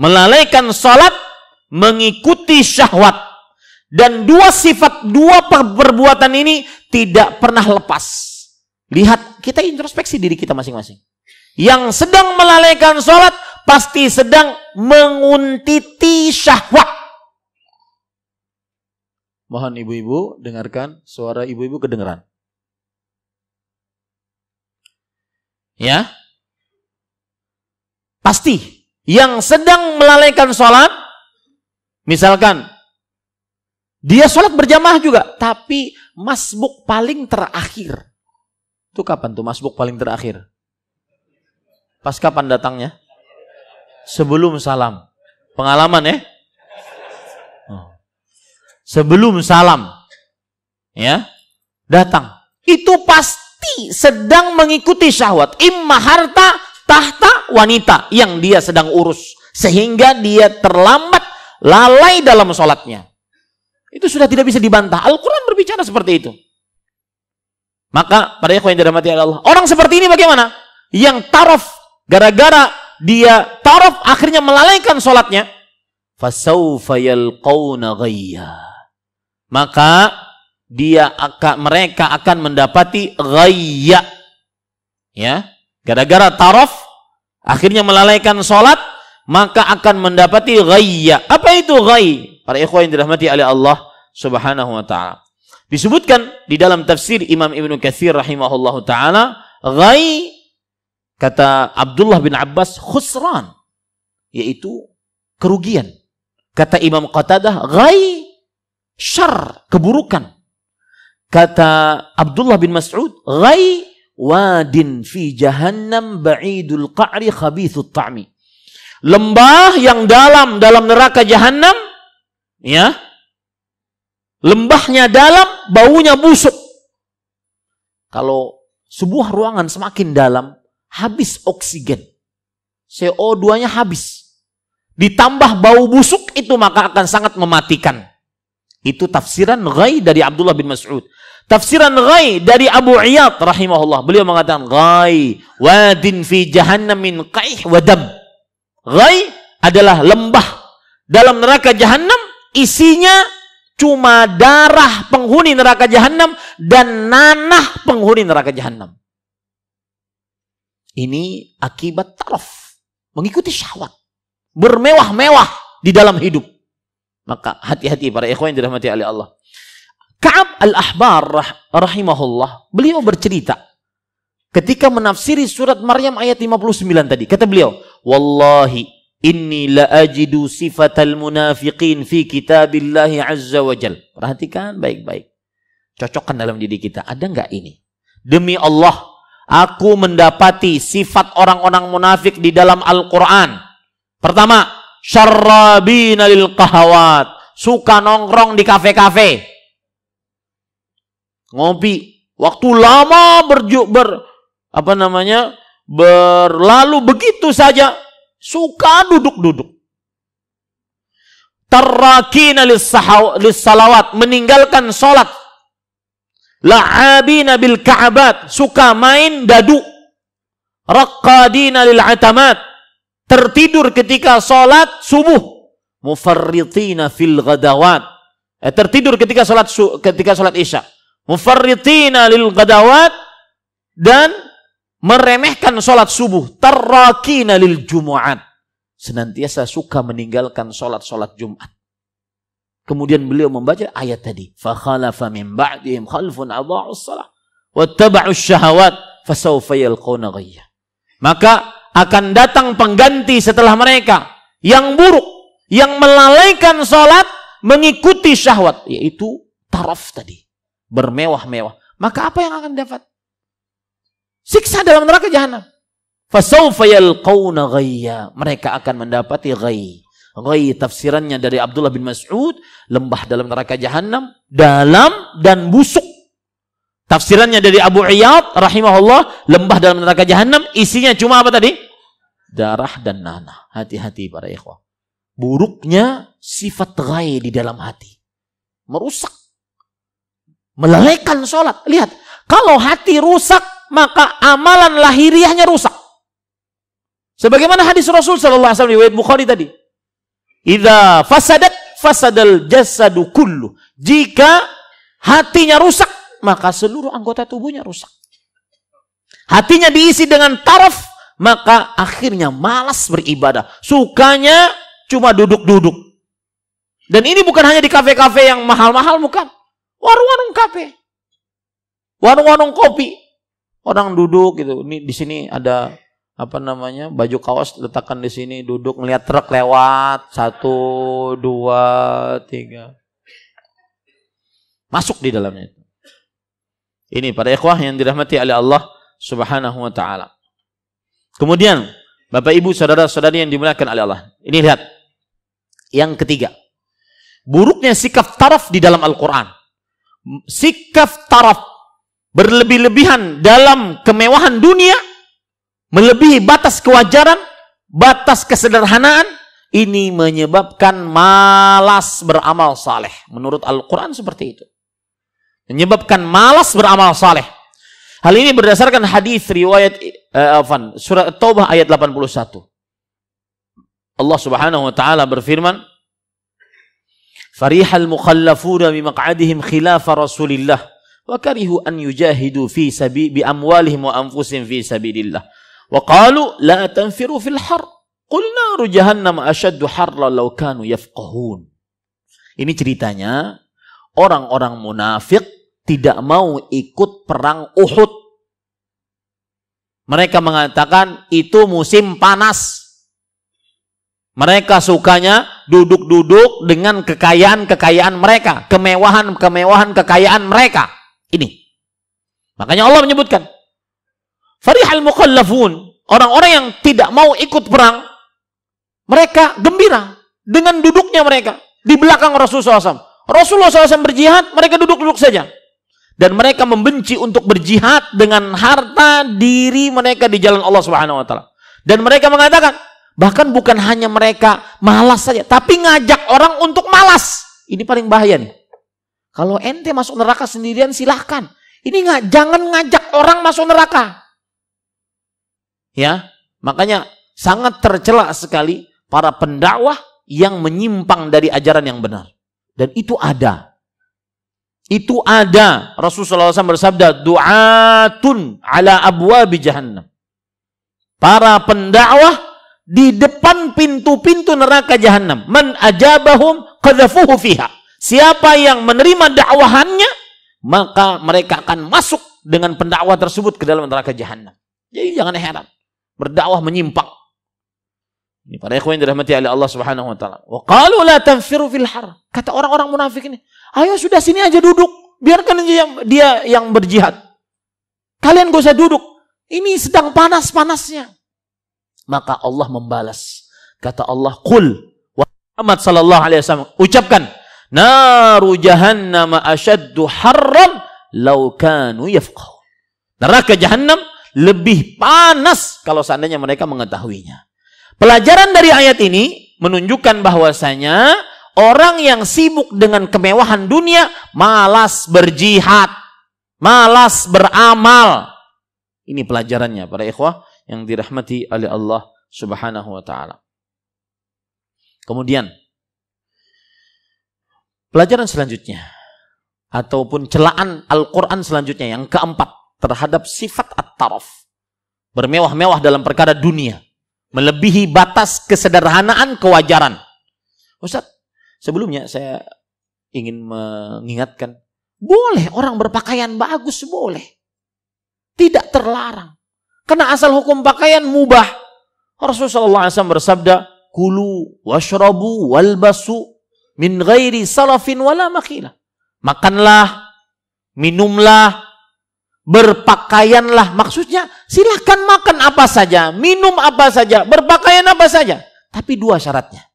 Melalaikan sholat, mengikuti syahwat. Dan dua perbuatan ini tidak pernah lepas. Lihat, kita introspeksi diri kita masing-masing. Yang sedang melalaikan sholat pasti sedang menguntiti syahwat. Mohon ibu-ibu dengarkan, suara ibu-ibu kedengeran. Ya. Pasti yang sedang melalaikan sholat, misalkan dia sholat berjamaah juga, tapi masbuk paling terakhir. Itu kapan tuh masbuk paling terakhir? Pas kapan datangnya? Sebelum salam. Pengalaman ya? Sebelum salam, ya, datang. Itu pasti sedang mengikuti syahwat. Imma harta, tahta, wanita yang dia sedang urus, sehingga dia terlambat, lalai dalam sholatnya. Itu sudah tidak bisa dibantah. Al-Quran berbicara seperti itu. Maka para ikhwan yang dirahmati Allah, orang seperti ini bagaimana? Yang taraf, gara-gara dia taraf akhirnya melalaikan sholatnya, fasawfa yalqawna ghayya, maka mereka akan mendapati ghayya, ya, gara-gara taraf akhirnya melalaikan sholat, maka akan mendapati ghayya. Apa itu ghay? Para ikhwan yang dirahmati oleh Allah Subhanahu wa taala, disebutkan di dalam tafsir Imam Ibnu Katsir rahimahullahu taala, ghay, kata Abdullah bin Abbas, khusran, yaitu kerugian. Kata Imam Qatadah, ghay, syar, keburukan. Kata Abdullah bin Mas'ud, ghay, wadin fi jahannam ba'idul qa'ri khabithut ta'mi, lembah yang dalam neraka Jahannam, ya, lembahnya dalam, baunya busuk. Kalau sebuah ruangan semakin dalam, habis oksigen, CO2-nya habis, ditambah bau busuk itu, maka akan sangat mematikan. Itu tafsiran ghay dari Abdullah bin Mas'ud. Tafsiran ghay dari Abu Iyad rahimahullah, beliau mengatakan ghay wadin fi jahannam min qaih wa dam. Ghay adalah lembah dalam neraka Jahannam, isinya cuma darah penghuni neraka Jahannam dan nanah penghuni neraka Jahannam. Ini akibat taraf, mengikuti syahwat, bermewah-mewah di dalam hidup. Maka hati-hati para ikhwan yang dirahmati oleh Allah. Ka'ab al-Ahbar rahimahullah, beliau bercerita ketika menafsiri surat Maryam ayat 59 tadi, kata beliau, wallahi inni la ajidu sifatal munafiqin fi kitabillahi azza wa jal. Perhatikan baik-baik, cocokkan dalam diri kita, ada enggak ini? Demi Allah, aku mendapati sifat orang-orang munafik di dalam Al-Quran. Pertama, syarrabina lil qahawat, suka nongkrong di kafe-kafe, ngopi, waktu lama berlalu begitu saja, suka duduk-duduk. Tarrakina lis salawat, meninggalkan salat. La'abina bil ka'abat, suka main dadu. Raqqadina lil atamat, tertidur ketika salat subuh. Mufarritina fil ghadawat, tertidur ketika salat isya. Mufarritina lil ghadawat, dan meremehkan salat subuh. Tarrakina lil jumu'at, senantiasa suka meninggalkan salat Jumat. Kemudian beliau membaca ayat tadi, fa khalafa min ba'dihim khalfun adha'us shalah wattaba'us syahawat fasawfa yalqawna ghayya. Maka akan datang pengganti setelah mereka yang buruk, yang melalaikan salat, mengikuti syahwat, yaitu taraf tadi, bermewah-mewah. Maka apa yang akan dapat? Siksa dalam neraka Jahannam. Fasawfa yalqawna ghayya, mereka akan mendapati ghay. Ghay tafsirannya dari Abdullah bin Mas'ud, lembah dalam neraka Jahannam, dalam dan busuk. Tafsirannya dari Abu Iyad rahimahullah, lembah dalam neraka Jahannam, isinya cuma apa tadi? Darah dan nanah. Hati-hati para ikhwah. Buruknya sifat ghay di dalam hati, merusak, melalaikan sholat. Lihat, kalau hati rusak, maka amalan lahiriahnya rusak. Sebagaimana hadis Rasul sallallahu alaihi wasallam riwayat Bukhari tadi, idza fasadat fasadal jasadu kullu. Jika hatinya rusak, maka seluruh anggota tubuhnya rusak. Hatinya diisi dengan taraf, maka akhirnya malas beribadah. Sukanya cuma duduk-duduk. Dan ini bukan hanya di kafe-kafe yang mahal-mahal, bukan. Warung-warung kafe, warung-warung kopi, orang duduk gitu. Ini di sini ada baju kaos letakkan di sini, duduk ngelihat truk lewat, 1, 2, 3, masuk di dalamnya. Ini para ikhwah yang dirahmati oleh Allah Subhanahu wa taala. Kemudian Bapak Ibu saudara-saudari yang dimuliakan oleh Allah, ini lihat yang ketiga, buruknya sikap taraf di dalam Al-Quran. Sikap taraf, berlebih-lebihan dalam kemewahan dunia, melebihi batas kewajaran, batas kesederhanaan, ini menyebabkan malas beramal saleh. Menurut Al-Quran seperti itu. Menyebabkan malas beramal saleh. Hal ini berdasarkan hadis riwayat surah At-Taubah ayat 81. Allah Subhanahu wa taala berfirman, "Farihal mukhallafuna bimaq'adihim khilafa Rasulillah wa karihu an yujahidu fi bi amwalihim wa anfusihim fi sabilillah. Wa qalu la tanfiru fil har. Qul naru jahannam ashaddu harra law kanu yafqahun." Ini ceritanya orang-orang munafik tidak mau ikut perang Uhud. Mereka mengatakan itu musim panas. Mereka sukanya duduk-duduk dengan kekayaan-kekayaan mereka, kemewahan-kemewahan kekayaan mereka. Ini. Makanya Allah menyebutkan, farihal mukhallafun, orang-orang yang tidak mau ikut perang, mereka gembira dengan duduknya mereka di belakang Rasulullah SAW. Rasulullah SAW berjihad, mereka duduk-duduk saja. Dan mereka membenci untuk berjihad dengan harta diri mereka di jalan Allah Subhanahu wa taala. Dan mereka mengatakan, bahkan bukan hanya mereka malas saja, tapi ngajak orang untuk malas. Ini paling bahaya nih. Kalau ente masuk neraka sendirian silahkan. Ini jangan ngajak orang masuk neraka. Ya, makanya sangat tercela sekali para pendakwah yang menyimpang dari ajaran yang benar. Dan itu ada. Itu ada. Rasulullah SAW bersabda, du'atun ala abwabi jahannam. Para pendakwah di depan pintu-pintu neraka jahannam. Man ajabahum qadhafuhu fiha. Siapa yang menerima dakwahannya, maka mereka akan masuk dengan pendakwah tersebut ke dalam neraka jahannam. Jadi jangan heran. Berdakwah menyimpang. Ini para ikhwan yang dirahmati oleh Allah Subhanahu wa taala. Wa qalu la tanfiru fil har. Kata orang-orang munafik ini, ayo sudah sini aja duduk, biarkan dia yang berjihad. Kalian gak usah duduk. Ini sedang panas-panasnya. Maka Allah membalas. Kata Allah, qul wa Muhammad sallallahu alaihi wasallam, ucapkan, naru jahannam ashaddu harran law kanu yafqahun. Neraka jahannam lebih panas kalau seandainya mereka mengetahuinya. Pelajaran dari ayat ini menunjukkan bahwasanya orang yang sibuk dengan kemewahan dunia malas berjihad, malas beramal. Ini pelajarannya para ikhwah yang dirahmati oleh Allah Subhanahu wa taala. Kemudian pelajaran selanjutnya ataupun celaan Al-Qur'an selanjutnya yang keempat terhadap sifat at-taraf. Bermewah-mewah dalam perkara dunia. Melebihi batas kesederhanaan kewajaran. Ustaz, sebelumnya saya ingin mengingatkan, boleh orang berpakaian bagus, boleh. Tidak terlarang. Karena asal hukum pakaian mubah. Rasulullah SAW bersabda, kulu washrabu walbasu min ghairi salafin wala makhila. Makanlah, minumlah, berpakaianlah. Maksudnya silahkan makan apa saja, minum apa saja, berpakaian apa saja. Tapi dua syaratnya.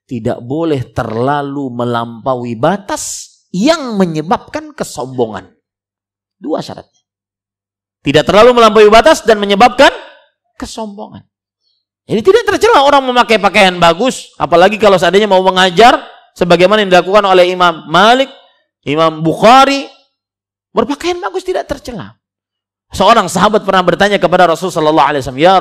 Tidak boleh terlalu melampaui batas yang menyebabkan kesombongan. Dua syaratnya. Tidak terlalu melampaui batas dan menyebabkan kesombongan. Jadi tidak tercela orang memakai pakaian bagus, apalagi kalau seandainya mau mengajar sebagaimana yang dilakukan oleh Imam Malik, Imam Bukhari. Berpakaian bagus tidak tercela. Seorang sahabat pernah bertanya kepada Rasul sallallahu alaihi wasallam, "Ya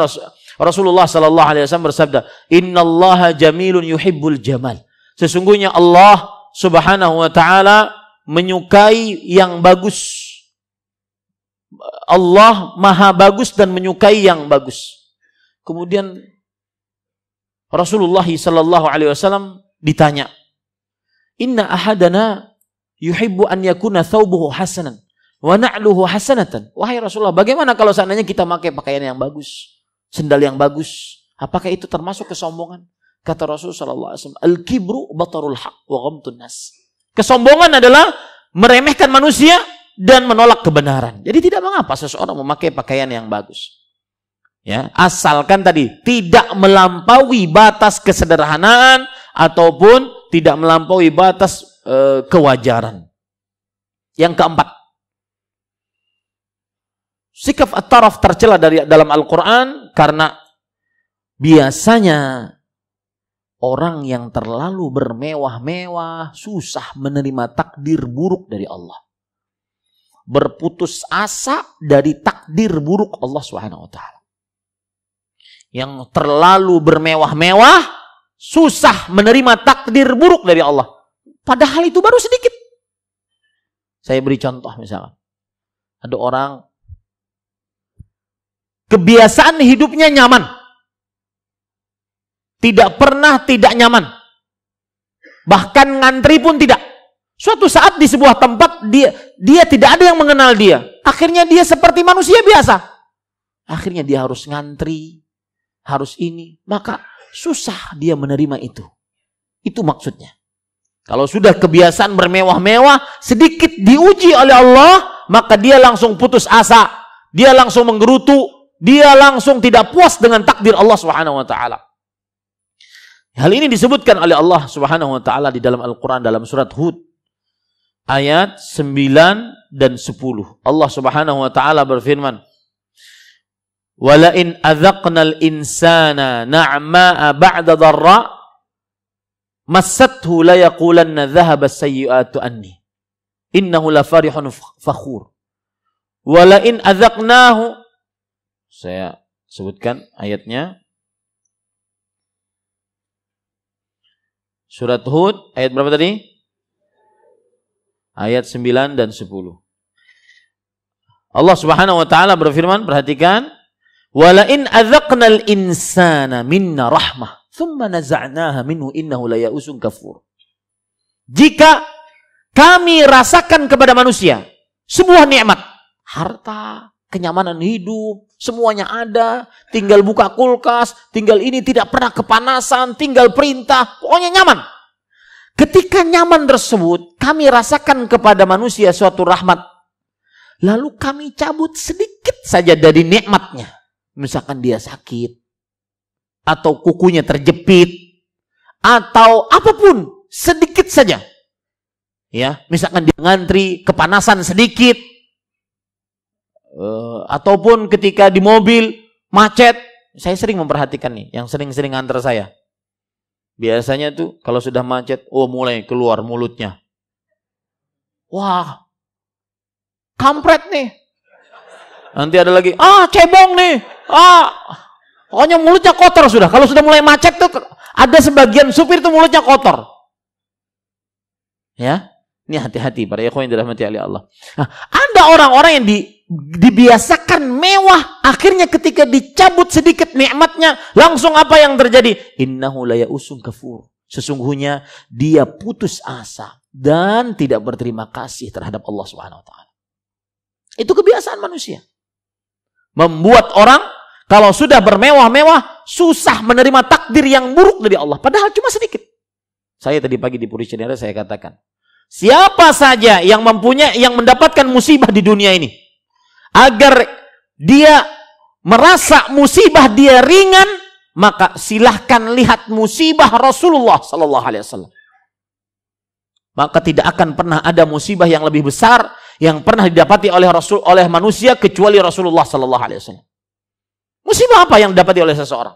Rasulullah sallallahu alaihi wasallam bersabda, "Innallaha jamilun yuhibbul jamal." Sesungguhnya Allah Subhanahu wa taala menyukai yang bagus. Allah Maha bagus dan menyukai yang bagus. Kemudian Rasulullah sallallahu alaihi wasallam ditanya, "Inna ahadana yuhibbu an yakuna thawbuhu hasanan wa na'luhu hasanatan." Wahai Rasulullah, bagaimana kalau seandainya kita pakai pakaian yang bagus, sendal yang bagus? Apakah itu termasuk kesombongan? Kata Rasulullah sallallahu alaihi wasallam, "Al-kibru batarul haq wa ghamtun nas." Kesombongan adalah meremehkan manusia dan menolak kebenaran. Jadi tidak mengapa seseorang memakai pakaian yang bagus. Ya, asalkan tadi tidak melampaui batas kesederhanaan ataupun tidak melampaui batas kewajaran. Yang keempat, sikap at-taraf tercela dalam Al-Quran karena biasanya Orang yang terlalu bermewah-mewah susah menerima takdir buruk dari Allah. Berputus asa dari takdir buruk Allah Subhanahu wa taala. Yang terlalu bermewah-mewah susah menerima takdir buruk dari Allah. Padahal itu baru sedikit. Saya beri contoh misalnya. Ada orang kebiasaan hidupnya nyaman. Tidak pernah tidak nyaman. Bahkan ngantri pun tidak. Suatu saat di sebuah tempat dia tidak ada yang mengenal dia. Akhirnya dia seperti manusia biasa. Akhirnya dia harus ngantri, harus ini. Maka susah dia menerima itu. Itu maksudnya. Kalau sudah kebiasaan bermewah-mewah, sedikit diuji oleh Allah, maka dia langsung putus asa. Dia langsung menggerutu. Dia langsung tidak puas dengan takdir Allah Subhanahu wa taala. Hal ini disebutkan oleh Allah Subhanahu wa taala di dalam Al-Qur'an dalam surat Hud ayat 9 dan 10. Allah Subhanahu wa taala berfirman, "Wala in adzaqnal insana na'ma'a ba'da dharra massathu la yaqulanna dhahaba as-sayyi'atu anni innahu la farihun fakhur." Wala in adzaqnahu, saya sebutkan ayatnya. Surat Hud, ayat berapa tadi? Ayat 9 dan 10. Allah Subhanahu wa taala berfirman, perhatikan, "Wala in adzaqnal insana minna rahmah, thumma naza'naha minhu innahu la ya'usun kafur." Jika kami rasakan kepada manusia sebuah nikmat, harta, kenyamanan hidup, semuanya ada, tinggal buka kulkas, tinggal ini, tidak pernah kepanasan, tinggal perintah, pokoknya nyaman. Ketika nyaman tersebut, kami rasakan kepada manusia suatu rahmat, lalu kami cabut sedikit saja dari nikmatnya. Misalkan dia sakit, atau kukunya terjepit, atau apapun, sedikit saja. Ya, misalkan dia ngantri, kepanasan sedikit, ataupun ketika di mobil macet. Saya sering memperhatikan nih, yang sering-sering antar saya. Biasanya tuh kalau sudah macet, mulai keluar mulutnya. Wah, kampret nih. Nanti ada lagi, cebong nih. Pokoknya mulutnya kotor sudah. Kalau sudah mulai macet tuh ada sebagian supir tuh mulutnya kotor. Ya, ini hati-hati para ikhwan yang dirahmati oleh Allah. Nah, ada orang-orang yang dibiasakan mewah, akhirnya ketika dicabut sedikit nikmatnya, langsung apa yang terjadi? Innahu la ya'usun kafur. Sesungguhnya dia putus asa dan tidak berterima kasih terhadap Allah Subhanahu wa taala. Itu kebiasaan manusia. Membuat orang kalau sudah bermewah-mewah susah menerima takdir yang buruk dari Allah, padahal cuma sedikit. Saya tadi pagi di Puricenera saya katakan, siapa saja yang mendapatkan musibah di dunia ini, agar dia merasa musibah dia ringan, maka silahkan lihat musibah Rasulullah Sallallahu Alaihi Wasallam. Maka tidak akan pernah ada musibah yang lebih besar yang pernah didapati oleh manusia kecuali Rasulullah Sallallahu Alaihi Wasallam. Musibah apa yang didapati oleh seseorang?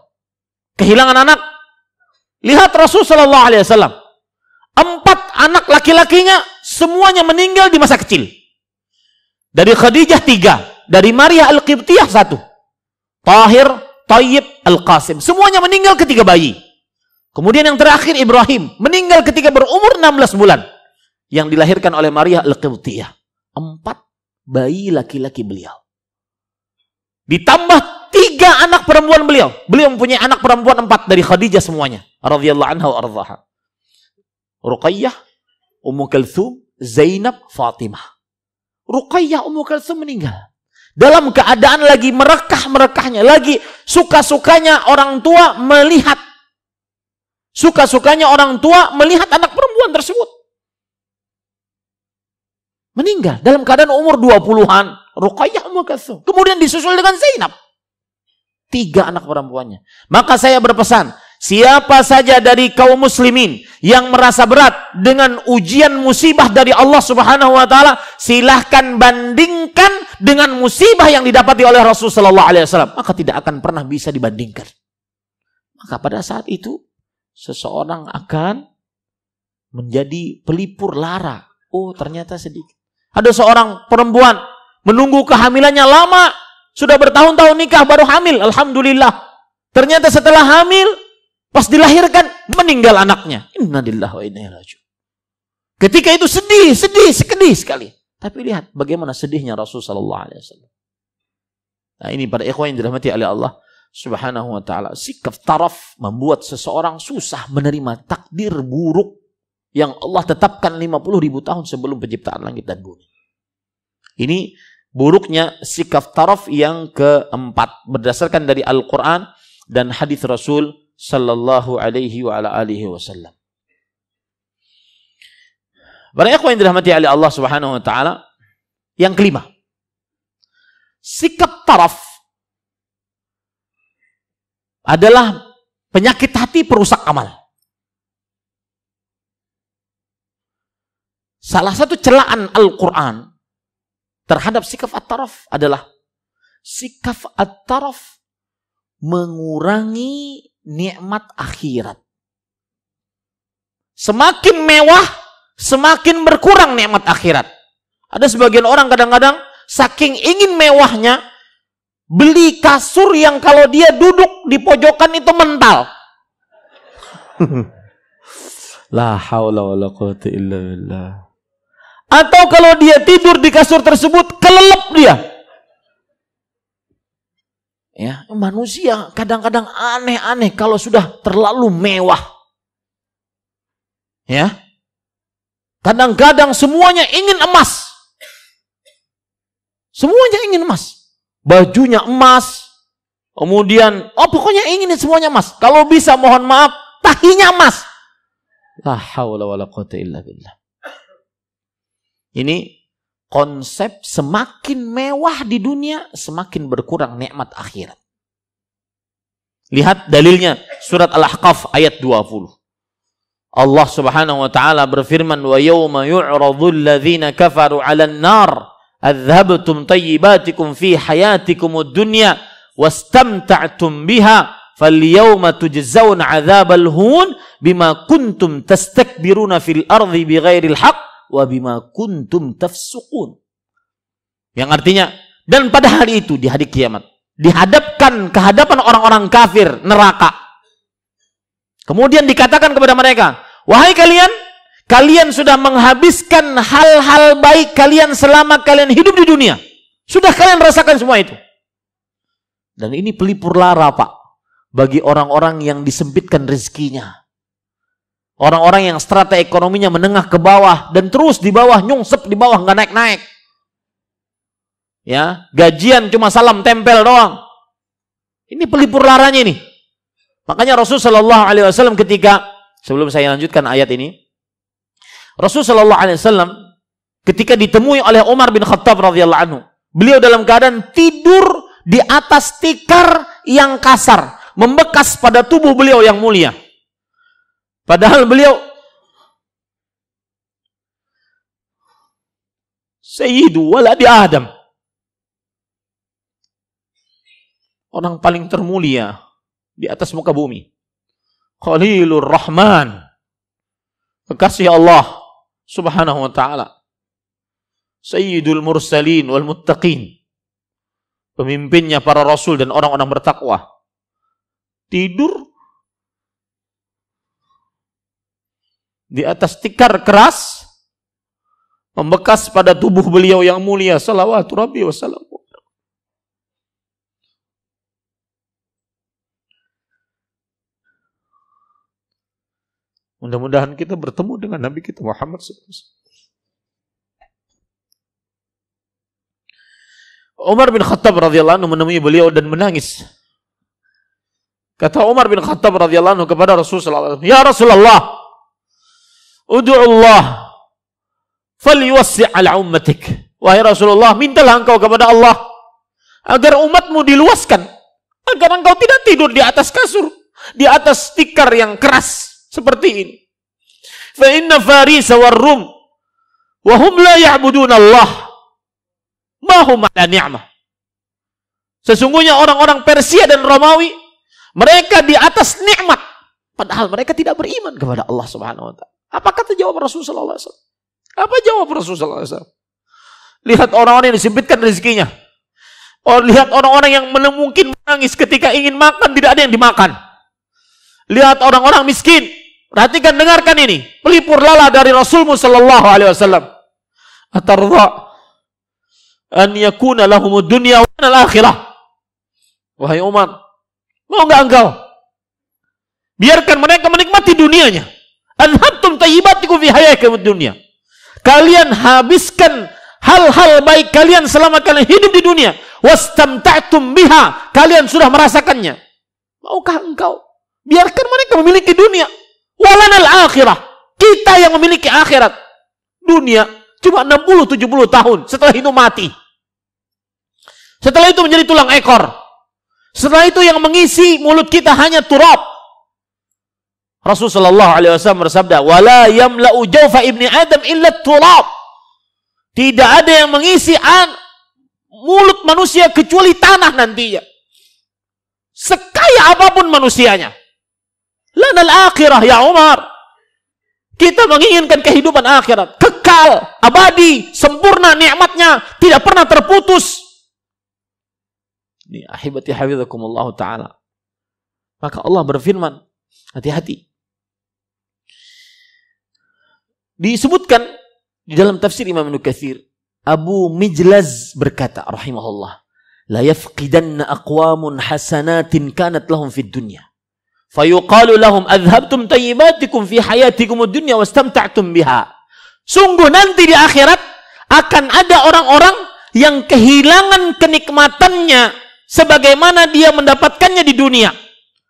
Kehilangan anak. Lihat Rasul Sallallahu Alaihi Wasallam. 4 anak laki-lakinya semuanya meninggal di masa kecil. Dari Khadijah 3, dari Maria Al-Qibtiyah 1, Tahir, Tayyib, Al-Qasim, semuanya meninggal ketika bayi. Kemudian yang terakhir Ibrahim, meninggal ketika berumur 16 bulan, yang dilahirkan oleh Maria Al-Qibtiyah. 4 bayi laki-laki beliau. Ditambah 3 anak perempuan beliau. Beliau mempunyai anak perempuan 4 dari Khadijah semuanya, radhiyallahu anha wa ardhaha. Ruqayyah, Ummu Kalthum, Zainab, Fatimah. Ruqayyah, Ummu Kalthum meninggal dalam keadaan lagi merekah-merekahnya, lagi suka-sukanya orang tua melihat anak perempuan tersebut meninggal dalam keadaan umur 20-an. Ruqayyah, Ummu Kalthum, kemudian disusul dengan Zainab, 3 anak perempuannya. Maka saya berpesan, siapa saja dari kaum muslimin yang merasa berat dengan ujian musibah dari Allah Subhanahu wa taala, silahkan bandingkan dengan musibah yang didapati oleh Rasul sallallahu alaihi wasallam, maka tidak akan pernah bisa dibandingkan. Maka pada saat itu seseorang akan menjadi pelipur lara. Oh, ternyata sedikit. Ada seorang perempuan menunggu kehamilannya lama, sudah bertahun-tahun nikah baru hamil, alhamdulillah. Ternyata setelah hamil, pas dilahirkan meninggal anaknya. Innalillahi wa inna ilaihi raji'un. Ketika itu sedih sekali. Tapi lihat bagaimana sedihnya Rasulullah sallallahu alaihi wasallam. Nah, ini para ikhwan yang dirahmati oleh Allah Subhanahu wa taala. Sikap taraf membuat seseorang susah menerima takdir buruk yang Allah tetapkan 50.000 tahun sebelum penciptaan langit dan bumi. Ini buruknya sikap taraf yang keempat berdasarkan dari Al-Qur'an dan hadis Rasul sallallahu alaihi wa ala alihi wasallam. Para ikhwan yang dirahmati oleh Allah Subhanahu wa taala, yang kelima, sikap taraf adalah penyakit hati perusak amal. Salah satu celaan Al-Quran terhadap sikap at-taraf adalah sikap at-taraf mengurangi nikmat akhirat. Semakin mewah, semakin berkurang nikmat akhirat. Ada sebagian orang kadang-kadang saking ingin mewahnya, beli kasur yang kalau dia duduk di pojokan itu mental. La haula wala quwwata illa billah. Atau kalau dia tidur di kasur tersebut, kelelep dia. Ya, manusia kadang-kadang aneh-aneh kalau sudah terlalu mewah. Ya. Kadang-kadang semuanya ingin emas. Semuanya ingin emas. Bajunya emas. Kemudian, pokoknya ingin semuanya emas. Kalau bisa mohon maaf, tahinya emas. La haula wala quwwata illa billah. Ini konsep semakin mewah di dunia, semakin berkurang nikmat akhirat. Lihat dalilnya, surat Al-Ahqaf ayat 20. Allah Subhanahu wa taala berfirman, "Wa yauma yu'radul ladzina kafaru 'alan nar, adhabtum tayyibatikum fi hayatikumud dunya wastamta'tum biha, falyawma tujzauna 'adzabal hun bima kuntum tastakbiruna fil ardi bighairil haqq wa bima kuntum tafsuqun." Yang artinya, dan pada hari itu, di hari kiamat, dihadapkan ke hadapan orang-orang kafir neraka. Kemudian dikatakan kepada mereka, "Wahai kalian, kalian sudah menghabiskan hal-hal baik kalian selama kalian hidup di dunia. Sudah kalian rasakan semua itu." Dan ini pelipur lara, Pak, bagi orang-orang yang disempitkan rezekinya. Orang-orang yang strata ekonominya menengah ke bawah dan terus di bawah, nyungsep di bawah, nggak naik-naik. Ya, gajian cuma salam tempel doang. Ini pelipur laranya ini. Makanya Rasul sallallahu alaihi wasallam ketika, sebelum saya lanjutkan ayat ini, Rasul sallallahu alaihi wasallam ketika ditemui oleh Umar bin Khattab radhiyallahu anhu, beliau dalam keadaan tidur di atas tikar yang kasar, membekas pada tubuh beliau yang mulia. Padahal beliau Sayyidu waladi Adam, orang paling termulia di atas muka bumi. Khalilur Rahman, kekasih Allah Subhanahu wa ta'ala. Sayyidul Mursalin wal Muttaqin, pemimpinnya para rasul dan orang-orang bertakwa. Tidur di atas tikar keras, membekas pada tubuh beliau yang mulia, salawatu rabbi wa salam. Mudah-mudahan kita bertemu dengan Nabi kita Muhammad SAW. Umar bin Khattab radhiyallahu anhu menemui beliau dan menangis. Kata Umar bin Khattab radhiyallahu anhu kepada Rasulullah SAW, "Ya Rasulullah, ud'ullah falyuwassi' ala ummatik." Wahai Rasulullah, mintalah engkau kepada Allah agar umatmu diluaskan, agar engkau tidak tidur di atas kasur, di atas tikar yang keras seperti ini. Fa inna Farisa war Rum wa hum la ya'budun Allah ma hum ala ni'mah. Sesungguhnya orang-orang Persia dan Romawi, mereka di atas nikmat, Padahal mereka tidak beriman kepada Allah Subhanahu wa taala. Apa kata jawab Rasulullah SAW? Apa jawab Rasulullah SAW? Lihat orang-orang yang disempitkan rezekinya. Lihat orang-orang yang mungkin menangis ketika ingin makan, tidak ada yang dimakan. Lihat orang-orang miskin. Perhatikan, dengarkan ini. Pelipur lala dari Rasulullah SAW. Atarda an yakuna lahumud dunya wa al-akhirah. Wahai Umar, mau enggak engkau biarkan mereka menikmati dunianya? Anhabtum tayyibatikum fi hayatikum dunya. Kalian habiskan hal-hal baik kalian selama kalian hidup di dunia. Wastamta'tum biha. Kalian sudah merasakannya. Maukah engkau biarkan mereka memiliki dunia? Walanal akhirah. Kita yang memiliki akhirat. Dunia cuma 60-70 tahun. Setelah itu mati. Setelah itu menjadi tulang ekor. Setelah itu yang mengisi mulut kita hanya turab. Rasulullah SAW bersabda, "Wala yamla'u jawfa ibni Adam illa turab." Tidak ada yang mengisi mulut manusia kecuali tanah nantinya. Sekaya apapun manusianya. Lanal akhirah ya Umar. Kita menginginkan kehidupan akhirat, kekal, abadi, sempurna nikmatnya, tidak pernah terputus. Ini ahibati hafizakumullah ta'ala. Maka Allah berfirman, hati-hati. Disebutkan di dalam tafsir Imam Ibnu Katsir, Abu Mijlaz berkata rahimahullah, la yafqidanna aqwamun hasanatin kanat lahum fid dunya fayuqalu lahum adhabtum tayyibatikum fi hayatikum ad-dunya wastamta'tum biha. Sungguh nanti di akhirat akan ada orang-orang yang kehilangan kenikmatannya sebagaimana dia mendapatkannya di dunia.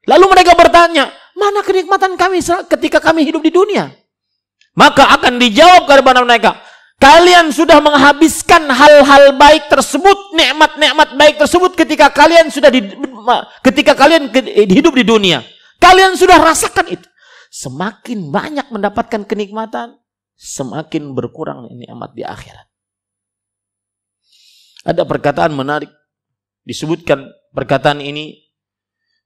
Lalu mereka bertanya, mana kenikmatan kami ketika kami hidup di dunia? Maka akan dijawab kepada mereka, kalian sudah menghabiskan hal-hal baik tersebut, nikmat-nikmat baik tersebut ketika kalian hidup di dunia. Kalian sudah rasakan itu. Semakin banyak mendapatkan kenikmatan, semakin berkurang nikmat di akhirat. Ada perkataan menarik. Disebutkan perkataan ini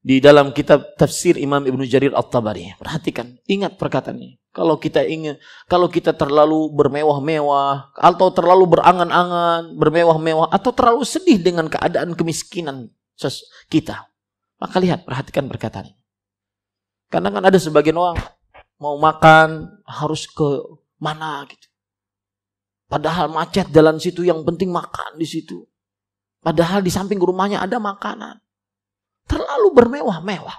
di dalam kitab tafsir Imam Ibnu Jarir At-Tabari. Perhatikan, ingat perkataan ini. Kalau kita terlalu bermewah-mewah, atau terlalu berangan-angan, bermewah-mewah, atau terlalu sedih dengan keadaan kemiskinan kita, maka lihat, perhatikan perkataan ini. Karena kan ada sebagian orang mau makan harus ke mana gitu. Padahal macet jalan situ, yang penting makan di situ. Padahal di samping rumahnya ada makanan. Terlalu bermewah-mewah.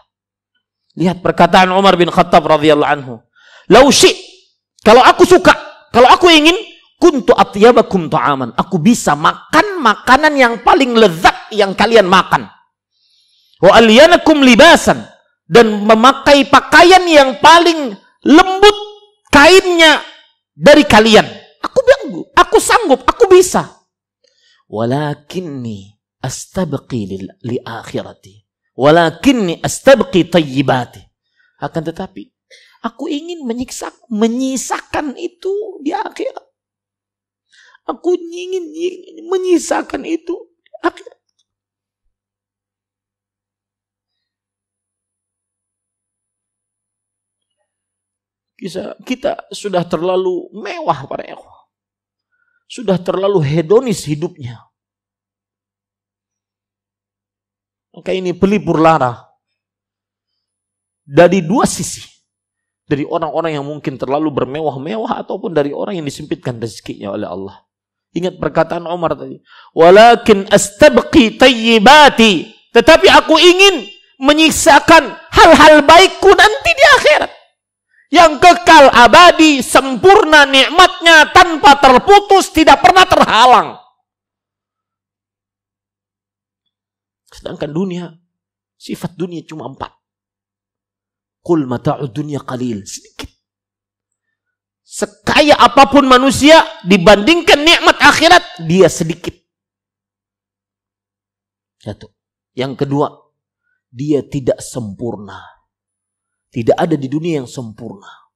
Lihat perkataan Umar bin Khattab radhiyallahu anhu. Kalau aku suka, kalau aku ingin, kuntu atyabakum ta'aman. Aku bisa makan makanan yang paling lezat yang kalian makan. Wa alyanakum libasan, dan memakai pakaian yang paling lembut kainnya dari kalian. Aku sanggup, aku bisa. Walakinni astabqi li akhirati. Walakinni astabqi tayyibati. Akan tetapi aku ingin menyisakan itu di akhirat. Aku ingin menyisakan itu di akhirat. Kita sudah terlalu mewah para ikhwah. Sudah terlalu hedonis hidupnya. Maka ini pelipur lara dari dua sisi. Dari orang-orang yang mungkin terlalu bermewah-mewah, ataupun dari orang yang disempitkan rezekinya oleh Allah. Ingat perkataan Umar tadi. Walakin astabqi tayyibati. Tetapi aku ingin menyisakan hal-hal baikku nanti di akhirat. Yang kekal abadi, sempurna nikmatnya, tanpa terputus, tidak pernah terhalang. Sedangkan dunia, sifat dunia cuma 4. Qul mata'ud dunya qalil, sedikit. Sekaya apapun manusia, dibandingkan nikmat akhirat, dia sedikit. Satu. Yang kedua, dia tidak sempurna. Tidak ada di dunia yang sempurna.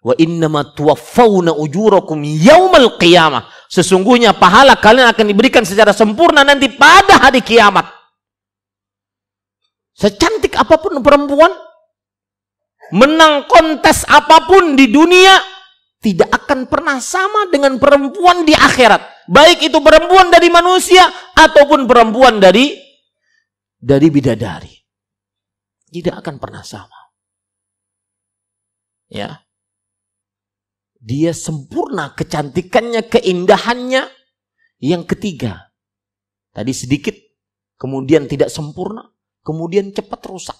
Wa innama tuwaffawna ujurakum yaumal qiyamah. Sesungguhnya pahala kalian akan diberikan secara sempurna nanti pada hari kiamat. Secantik apapun perempuan, menang kontes apapun di dunia tidak akan pernah sama dengan perempuan di akhirat. Baik itu perempuan dari manusia ataupun perempuan dari bidadari. Tidak akan pernah sama. Ya. Dia sempurna kecantikannya, keindahannya. Yang ketiga, tadi sedikit, kemudian tidak sempurna, kemudian cepat rusak.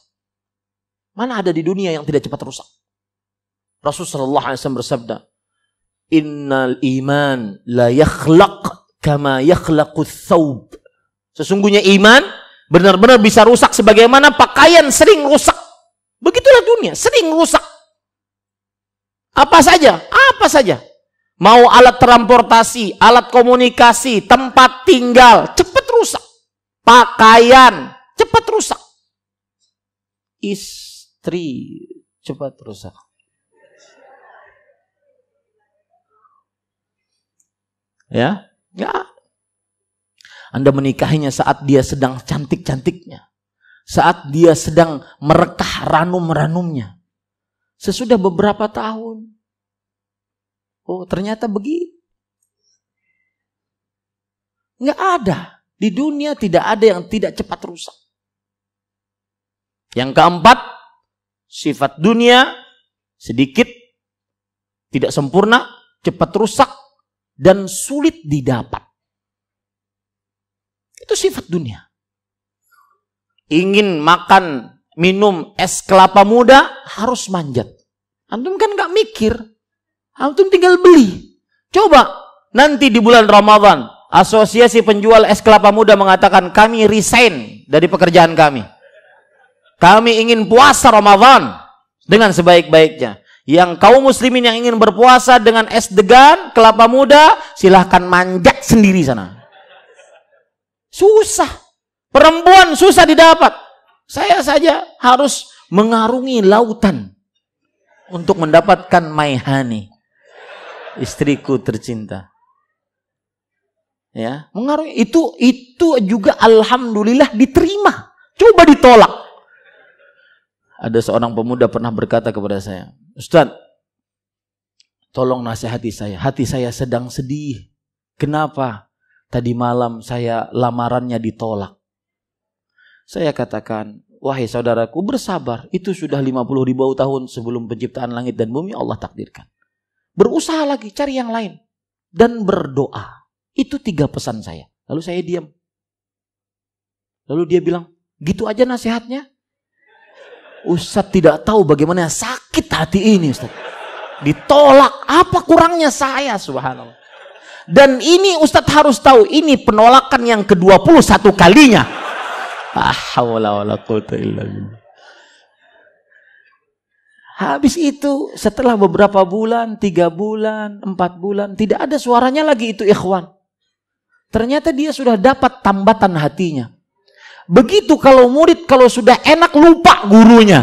Mana ada di dunia yang tidak cepat rusak? Rasulullah SAW bersabda, Innal iman la yakhlaq kama yakhlaqus thawb. Sesungguhnya iman benar-benar bisa rusak sebagaimana pakaian sering rusak. Begitulah dunia, sering rusak. Apa saja? Apa saja. Mau alat transportasi, alat komunikasi, tempat tinggal, cepat rusak. Pakaian, cepat rusak. Istri, cepat rusak. Ya, ya. Anda menikahinya saat dia sedang cantik-cantiknya. Saat dia sedang merekah ranum-ranumnya. Sesudah beberapa tahun. Oh, ternyata begitu. Nggak ada. Di dunia tidak ada yang tidak cepat rusak. Yang keempat, sifat dunia sedikit, tidak sempurna, cepat rusak, dan sulit didapat. Itu sifat dunia. Ingin makan, minum es kelapa muda, harus manjat. Antum kan gak mikir. Antum tinggal beli. Coba, nanti di bulan Ramadan, Asosiasi Penjual Es Kelapa Muda mengatakan, kami resign dari pekerjaan kami. Kami ingin puasa Ramadan dengan sebaik-baiknya. Yang kaum muslimin yang ingin berpuasa dengan es degan, kelapa muda, silahkan manjat sendiri sana. Susah. Perempuan susah didapat. Saya saja harus mengarungi lautan untuk mendapatkan Maihani, istriku tercinta. Ya, mengarungi itu juga alhamdulillah diterima. Coba ditolak. Ada seorang pemuda pernah berkata kepada saya, Ustaz, tolong nasihati saya. Hati saya sedang sedih. Kenapa? Tadi malam saya lamarannya ditolak. Saya katakan, wahai saudaraku, bersabar. Itu sudah 50.000 tahun sebelum penciptaan langit dan bumi Allah takdirkan. Berusaha lagi, cari yang lain. Dan berdoa. Itu 3 pesan saya. Lalu saya diam. Lalu dia bilang, gitu aja nasihatnya? Ustaz tidak tahu bagaimana sakit hati ini, Ustaz. Ditolak, apa kurangnya saya, subhanallah. Dan ini Ustaz harus tahu, ini penolakan yang ke-21 kalinya. Habis itu, setelah beberapa bulan, 3 bulan, 4 bulan, tidak ada suaranya lagi itu ikhwan. Ternyata dia sudah dapat tambatan hatinya. Begitu kalau murid, kalau sudah enak lupa gurunya.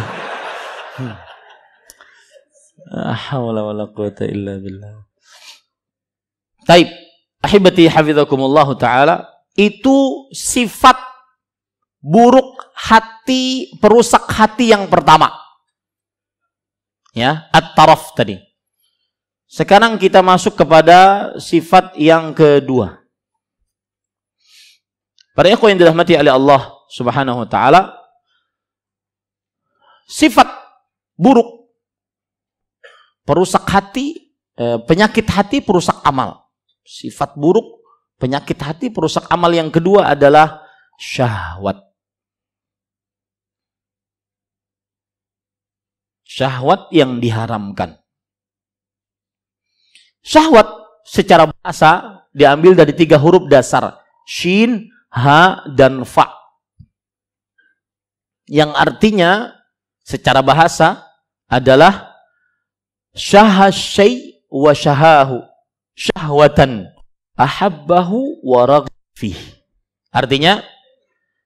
Taib, ahibati hafizakumullahu ta'ala, itu sifat buruk hati, perusak hati yang pertama. Ya, at-taraf tadi. Sekarang kita masuk kepada sifat yang kedua. Para ikhwan yang dirahmati oleh Allah Subhanahu wa taala, sifat buruk perusak hati, penyakit hati, perusak amal. Sifat buruk, penyakit hati, perusak amal yang kedua adalah syahwat. Syahwat yang diharamkan. Syahwat secara bahasa diambil dari 3 huruf dasar. Shin, Ha, dan Fa. Yang artinya secara bahasa adalah syahasy wa syahahu. Syahwatan ahabbahu wa raghfih. Artinya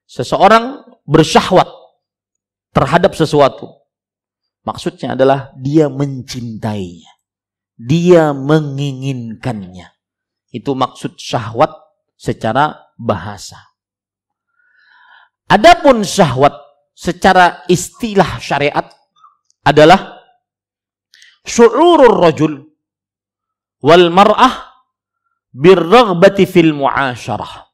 seseorang bersyahwat terhadap sesuatu. Maksudnya adalah dia mencintainya. Dia menginginkannya. Itu maksud syahwat secara bahasa. Adapun syahwat secara istilah syariat adalah syu'urur rajul wal mar'ah birraghbati fil mu'asyarah.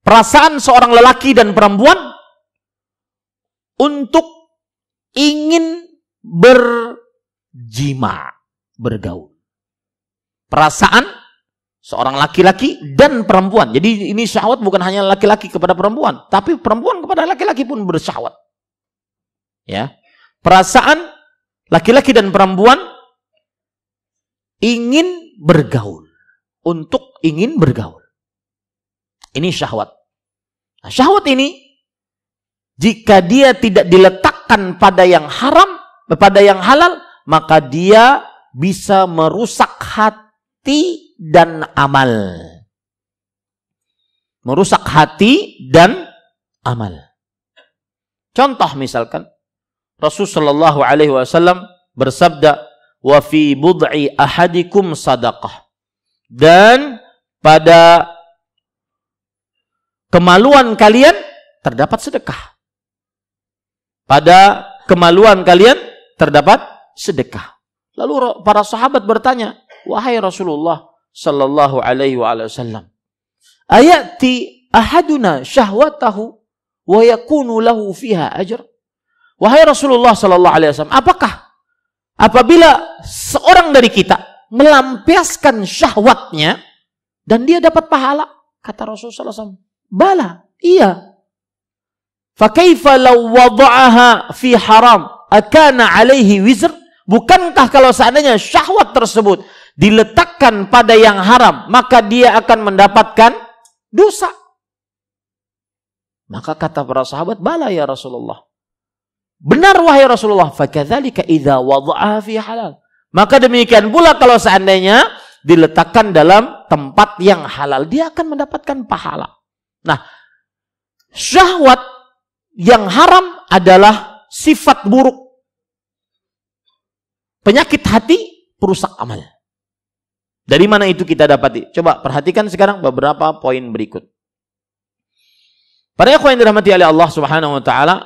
Perasaan seorang lelaki dan perempuan untuk ingin berjima, bergaul. Perasaan seorang laki-laki dan perempuan. Jadi ini syahwat bukan hanya laki-laki kepada perempuan, tapi perempuan kepada laki-laki pun bersyahwat. Ya. Perasaan laki-laki dan perempuan ingin bergaul, untuk ingin bergaul. Ini syahwat. Nah, syahwat ini jika dia tidak diletakkan pada yang haram, pada yang halal, maka dia bisa merusak hati dan amal. Merusak hati dan amal. Contoh misalkan Rasulullah SAW bersabda, "Wa fi bud'i ahadikum sadaqah." Dan pada kemaluan kalian terdapat sedekah. Pada kemaluan kalian terdapat sedekah. Lalu para sahabat bertanya, "Wahai Rasulullah sallallahu alaihi wasallam, ayati ahaduna syahwatahu wa yakunu lahu fiha ajr?" Wahai Rasulullah sallallahu alaihi wasallam, apakah apabila seorang dari kita melampiaskan syahwatnya dan dia dapat pahala? Kata Rasulullah SAW, bala, iya. Fakaifa law wada'aha fi haram akana alaihi wizr? Bukankah kalau seandainya syahwat tersebut diletakkan pada yang haram, maka dia akan mendapatkan dosa? Maka kata para sahabat, bala ya Rasulullah. Benar wahai Rasulullah. Fakadzalika idza wada'aha fi halal. Maka demikian pula kalau seandainya diletakkan dalam tempat yang halal, dia akan mendapatkan pahala. Nah, syahwat yang haram adalah sifat buruk. Penyakit hati, perusak amal. Dari mana itu kita dapati? Coba perhatikan sekarang beberapa poin berikut. Para ikhwan yang dirahmati oleh Allah Subhanahu wa taala,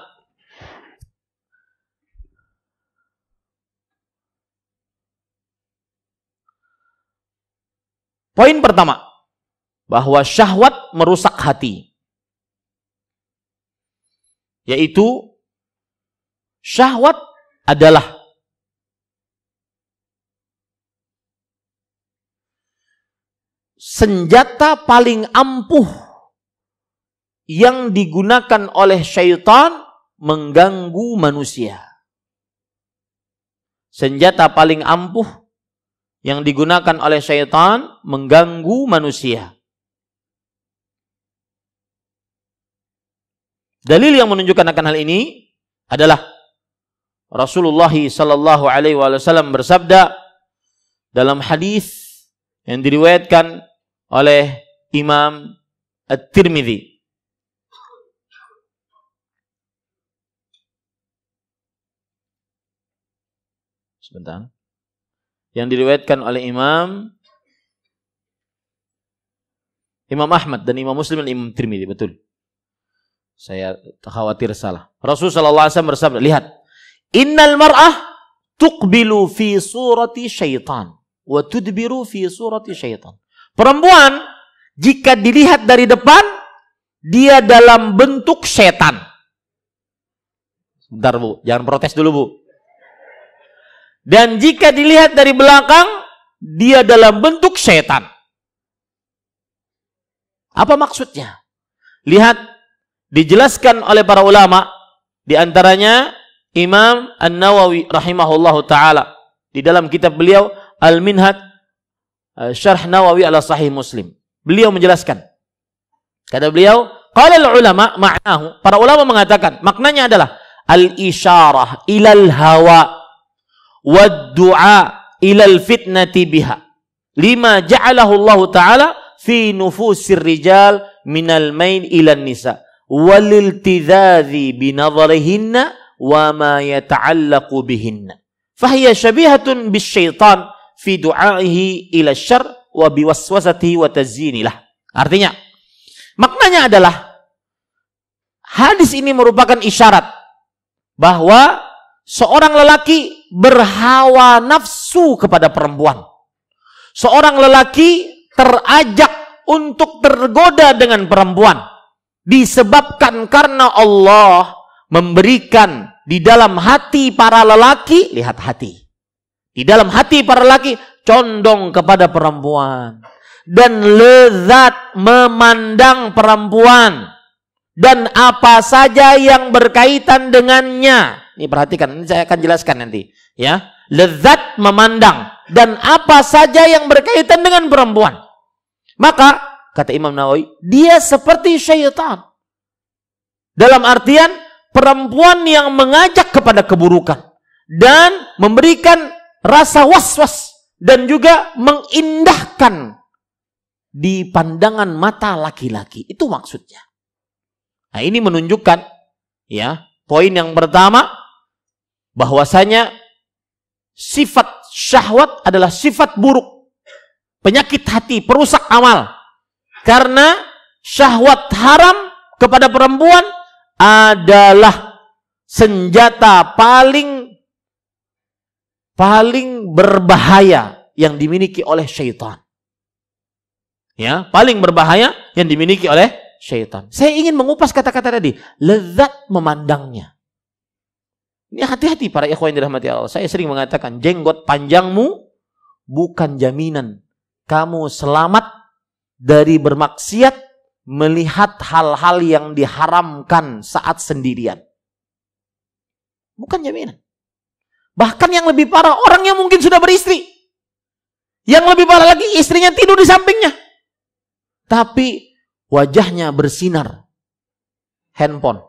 poin pertama, bahwa syahwat merusak hati. Yaitu syahwat adalah senjata paling ampuh yang digunakan oleh syaitan mengganggu manusia. Senjata paling ampuh yang digunakan oleh syaitan mengganggu manusia. Dalil yang menunjukkan akan hal ini adalah Rasulullah sallallahu alaihi wasallam bersabda dalam hadis yang diriwayatkan oleh Imam At-Tirmidzi. Sebentar. Yang diriwayatkan oleh Imam Ahmad dan Imam Muslim dan Imam Tirmidzi, betul. Saya khawatir salah. Rasulullah SAW bersabda, lihat, innal mar'ah tuqbilu fi surati syaitan wa tudbiru fi surati syaitan. Perempuan jika dilihat dari depan dia dalam bentuk setan. Sebentar Bu, jangan protes dulu Bu. Dan jika dilihat dari belakang dia dalam bentuk setan. Apa maksudnya? Lihat, dijelaskan oleh para ulama, di antaranya Imam An-Nawawi rahimahullahu taala di dalam kitab beliau Al-Minhaj Syarh Nawawi ala Sahih Muslim. Beliau menjelaskan. Kata beliau, qala al-ulama ma'nahu, para ulama mengatakan maknanya adalah al-isyarah ilal hawa wad du'a ilal fitnati biha lima ja'alahu Allah taala fi nufusir rijal minal main ilan nisa waliltidhazi binadharihinna wa ma yata'allaqu bihinna fahiya syabihatun bisyaitan fi du'aihi ila syarr wa biwaswasatihi wa tazyinilah. Artinya, maknanya adalah hadis ini merupakan isyarat bahwa seorang lelaki berhawa nafsu kepada perempuan. Seorang lelaki terajak untuk tergoda dengan perempuan disebabkan karena Allah memberikan di dalam hati para lelaki, lihat hati. Di dalam hati para lelaki condong kepada perempuan dan lezat memandang perempuan dan apa saja yang berkaitan dengannya. Ini perhatikan, ini saya akan jelaskan nanti, ya. Lezat memandang dan apa saja yang berkaitan dengan perempuan. Maka kata Imam Nawawi, dia seperti syaitan. Dalam artian perempuan yang mengajak kepada keburukan dan memberikan rasa was-was dan juga mengindahkan di pandangan mata laki-laki. Itu maksudnya. Nah, ini menunjukkan, ya, poin yang pertama, bahwasanya sifat syahwat adalah sifat buruk, penyakit hati, perusak amal. Karena syahwat haram kepada perempuan adalah senjata paling berbahaya yang dimiliki oleh syaitan. Ya, paling berbahaya yang dimiliki oleh syaitan. Saya ingin mengupas kata-kata tadi, lezat memandangnya. Ini hati-hati para ikhwan yang dirahmati Allah. Saya sering mengatakan, jenggot panjangmu bukan jaminan kamu selamat dari bermaksiat melihat hal-hal yang diharamkan saat sendirian. Bukan jaminan. Bahkan yang lebih parah, orang yang mungkin sudah beristri. Yang lebih parah lagi, istrinya tidur di sampingnya. Tapi wajahnya bersinar. Handphone.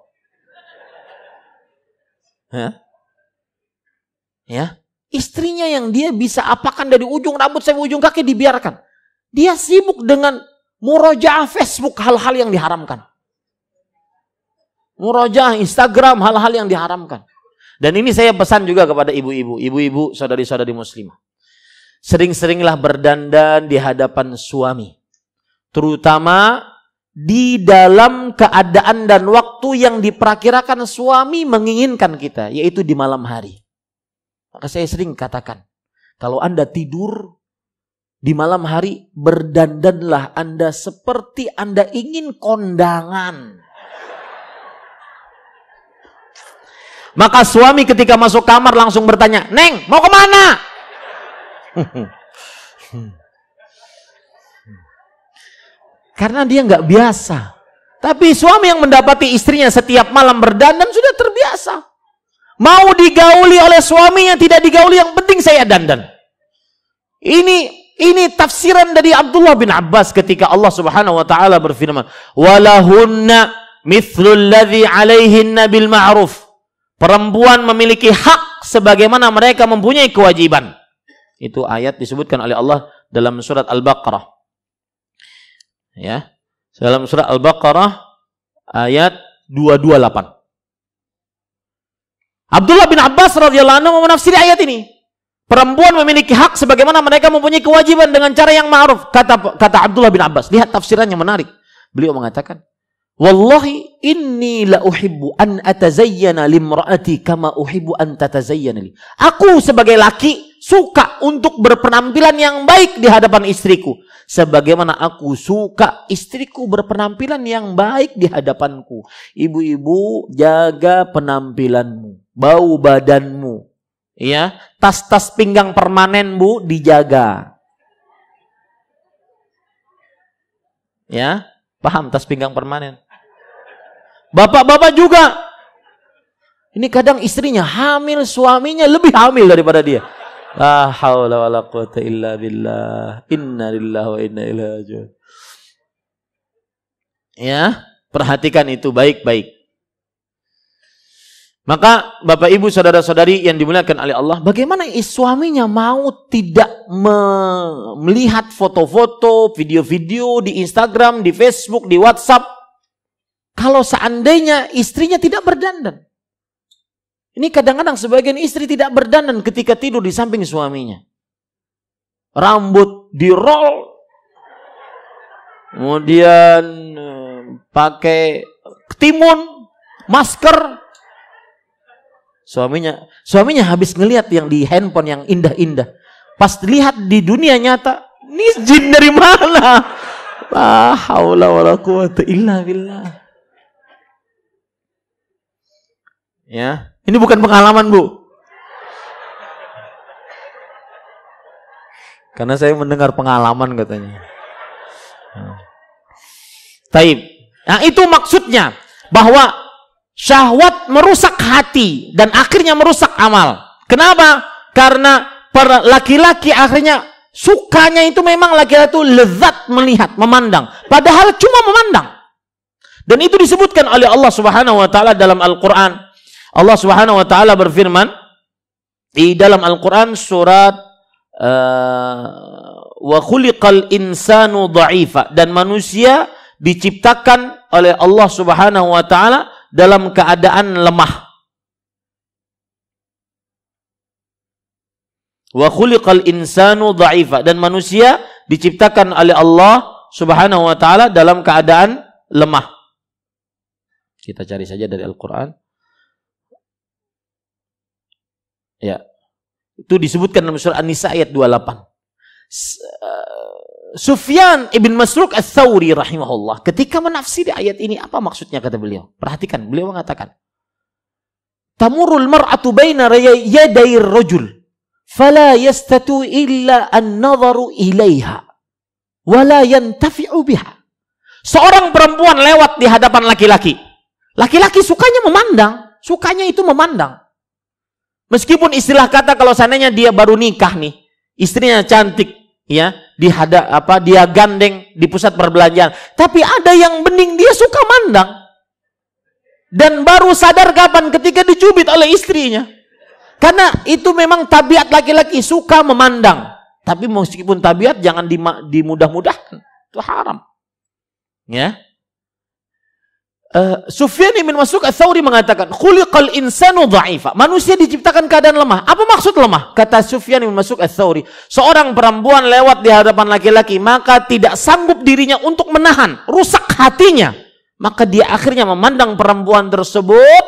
Ya. Istrinya yang dia bisa apakan dari ujung rambut sampai ujung kaki dibiarkan. Dia sibuk dengan murojaah Facebook, hal-hal yang diharamkan. Murojaah Instagram, hal-hal yang diharamkan. Dan ini saya pesan juga kepada ibu-ibu, saudari-saudari muslimah. Sering-seringlah berdandan di hadapan suami. Terutama di dalam keadaan dan waktu yang diperkirakan suami menginginkan kita, yaitu di malam hari. Maka saya sering katakan, kalau Anda tidur di malam hari, berdandanlah Anda seperti Anda ingin kondangan. Maka suami ketika masuk kamar langsung bertanya, "Neng, mau kemana?" Karena dia nggak biasa. Tapi suami yang mendapati istrinya setiap malam berdandan sudah terbiasa. Mau digauli oleh suaminya, tidak digauli, yang penting saya dandan. Ini tafsiran dari Abdullah bin Abbas ketika Allah Subhanahu wa taala berfirman, "Walahunna mithlul ladzi 'alaihinna bil ma'ruf." Perempuan memiliki hak sebagaimana mereka mempunyai kewajiban. Itu ayat disebutkan oleh Allah dalam surat Al-Baqarah. Ya. Dalam surat Al-Baqarah ayat 228. Abdullah bin Abbas radhiyallahu anhu menafsiri ayat ini. Perempuan memiliki hak sebagaimana mereka mempunyai kewajiban dengan cara yang ma'ruf. Kata Abdullah bin Abbas, lihat tafsirannya menarik. Beliau mengatakan, "Wallahi inni la uhibbu an atazayyana limra'ati kama uhibbu an tatazayyana li." Aku sebagai laki suka untuk berpenampilan yang baik di hadapan istriku, sebagaimana aku suka istriku berpenampilan yang baik di hadapanku. Ibu-ibu, jaga penampilanmu, bau badanmu, ya, tas-tas pinggang permanen Bu dijaga. Ya, paham tas pinggang permanen? Bapak-bapak juga. Ini kadang istrinya hamil, suaminya lebih hamil daripada dia. La haula wala quwata illa billah. Inna lillahi wa inna ilaihi raji'un. Ya, perhatikan itu baik-baik. Maka Bapak Ibu saudara-saudari yang dimuliakan oleh Allah, bagaimana suaminya mau tidak melihat foto-foto, video-video di Instagram, di Facebook, di WhatsApp, kalau seandainya istrinya tidak berdandan? Ini kadang-kadang sebagian istri tidak berdandan ketika tidur di samping suaminya. Rambut di-roll, kemudian pakai timun, masker, Suaminya habis ngelihat yang di handphone yang indah-indah. Pas lihat di dunia nyata, ini jin dari mana? La haula wala quwata illa billah. Ya, ini bukan pengalaman, Bu. Karena saya mendengar pengalaman katanya. Taib. Nah, itu maksudnya bahwa syahwat merusak hati dan akhirnya merusak amal. Kenapa? Karena para laki-laki akhirnya sukanya itu memang laki-laki itu lezat melihat, memandang. Padahal cuma memandang. Dan itu disebutkan oleh Allah Subhanahu wa taala dalam Al-Qur'an. Allah Subhanahu wa taala berfirman di dalam Al-Qur'an surat wa khuliqal insanu dha'ifa, dan manusia diciptakan oleh Allah Subhanahu wa taala dalam keadaan lemah. Wa khuliqal insanu dha'ifa, dan manusia diciptakan oleh Allah Subhanahu wa taala dalam keadaan lemah. Kita cari saja dari Al-Qur'an. Ya. Itu disebutkan dalam surah An-Nisa ayat 28. Sufyan ibn Masruq Ats-Tsauri rahimahullah ketika menafsiri ayat ini, apa maksudnya kata beliau? Perhatikan, beliau mengatakan, tamurul mar'atu baina yaday ar-rajul fala yastatu illa an-nadharu ilaiha wa la yantafi'u biha. Seorang perempuan lewat di hadapan laki-laki. Laki-laki sukanya memandang, sukanya itu memandang. Meskipun istilah kata kalau seandainya dia baru nikah nih, istrinya cantik, ya, dia gandeng di pusat perbelanjaan, tapi ada yang bening dia suka mandang. Dan baru sadar kapan? Ketika dicubit oleh istrinya. Karena itu memang tabiat laki-laki, suka memandang. Tapi meskipun tabiat jangan dimudah-mudahkan. Itu haram. Ya. Sufyan bin Masruq Ats-Tsauri mengatakan, khuliqal insanu dha'ifa. Manusia diciptakan keadaan lemah. Apa maksud lemah? Kata Sufyan bin Masruq Ats-Tsauri, seorang perempuan lewat di hadapan laki-laki, maka tidak sanggup dirinya untuk menahan, rusak hatinya. Maka dia akhirnya memandang perempuan tersebut,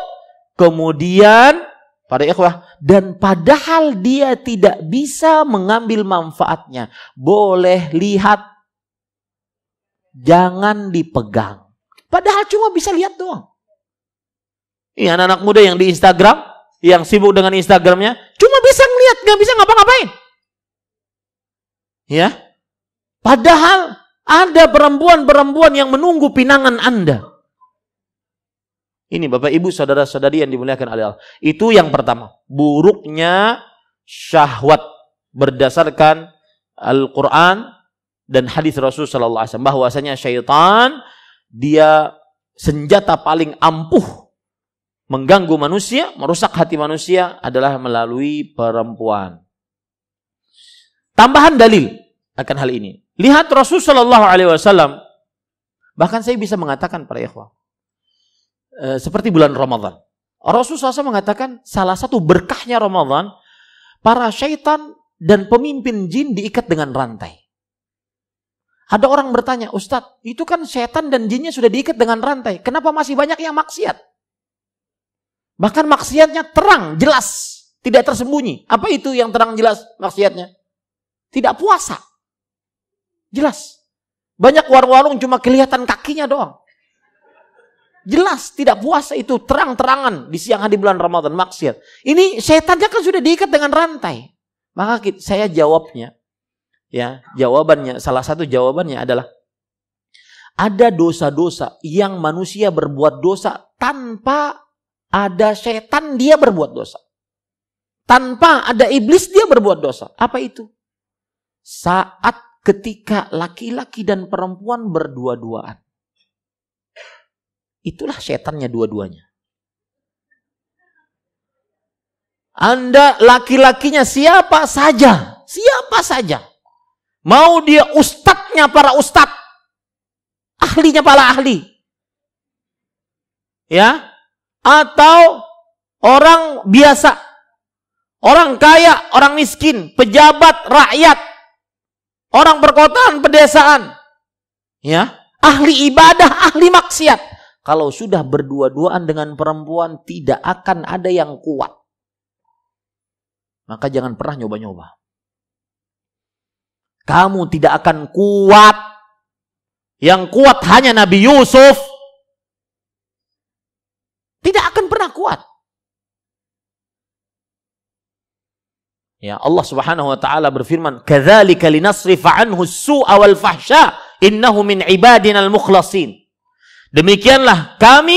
kemudian para ikhwah, dan padahal dia tidak bisa mengambil manfaatnya. Boleh lihat, jangan dipegang. Padahal cuma bisa lihat doang. Ini anak-anak muda yang di Instagram, yang sibuk dengan Instagramnya, cuma bisa ngeliat, gak bisa ngapa-ngapain. Ya, padahal ada perempuan-perempuan yang menunggu pinangan Anda. Ini Bapak Ibu saudara-saudari yang dimuliakan oleh Allah. Itu yang pertama, buruknya syahwat berdasarkan Al-Quran dan hadis Rasul sallallahu alaihi wasallam, bahwasanya syaitan dia senjata paling ampuh mengganggu manusia, merusak hati manusia adalah melalui perempuan. Tambahan dalil akan hal ini. Lihat Rasul sallallahu alaihi wasallam, bahkan saya bisa mengatakan para ikhwah, seperti bulan Ramadan. Rasul SAW mengatakan salah satu berkahnya Ramadan, para syaitan dan pemimpin jin diikat dengan rantai. Ada orang bertanya, Ustadz, itu kan setan dan jinnya sudah diikat dengan rantai. Kenapa masih banyak yang maksiat? Bahkan maksiatnya terang, jelas, tidak tersembunyi. Apa itu yang terang jelas maksiatnya? Tidak puasa. Jelas. Banyak warung-warung cuma kelihatan kakinya doang. Jelas, tidak puasa itu terang-terangan di siang hari bulan Ramadan, maksiat. Ini setannya kan sudah diikat dengan rantai. Maka saya jawabnya, ya, jawabannya, salah satu jawabannya adalah ada dosa-dosa yang manusia berbuat dosa tanpa ada setan dia berbuat dosa. Tanpa ada iblis dia berbuat dosa. Apa itu? Saat ketika laki-laki dan perempuan berdua-duaan. Itulah setannya dua-duanya. Anda laki-lakinya siapa saja. Siapa saja. Mau dia ustadznya para ustadz, ahlinya para ahli, ya, atau orang biasa, orang kaya, orang miskin, pejabat, rakyat, orang perkotaan, pedesaan, ya, ahli ibadah, ahli maksiat. Kalau sudah berdua-duaan dengan perempuan, tidak akan ada yang kuat. maka jangan pernah nyoba-nyoba. Kamu tidak akan kuat. Yang kuat hanya Nabi Yusuf. Tidak akan pernah kuat. Ya, Allah Subhanahu wa taala berfirman, "Kadzalika linasrifa anhu as-su'a wal fahsya, innahu min ibadinal mukhlasin." Demikianlah kami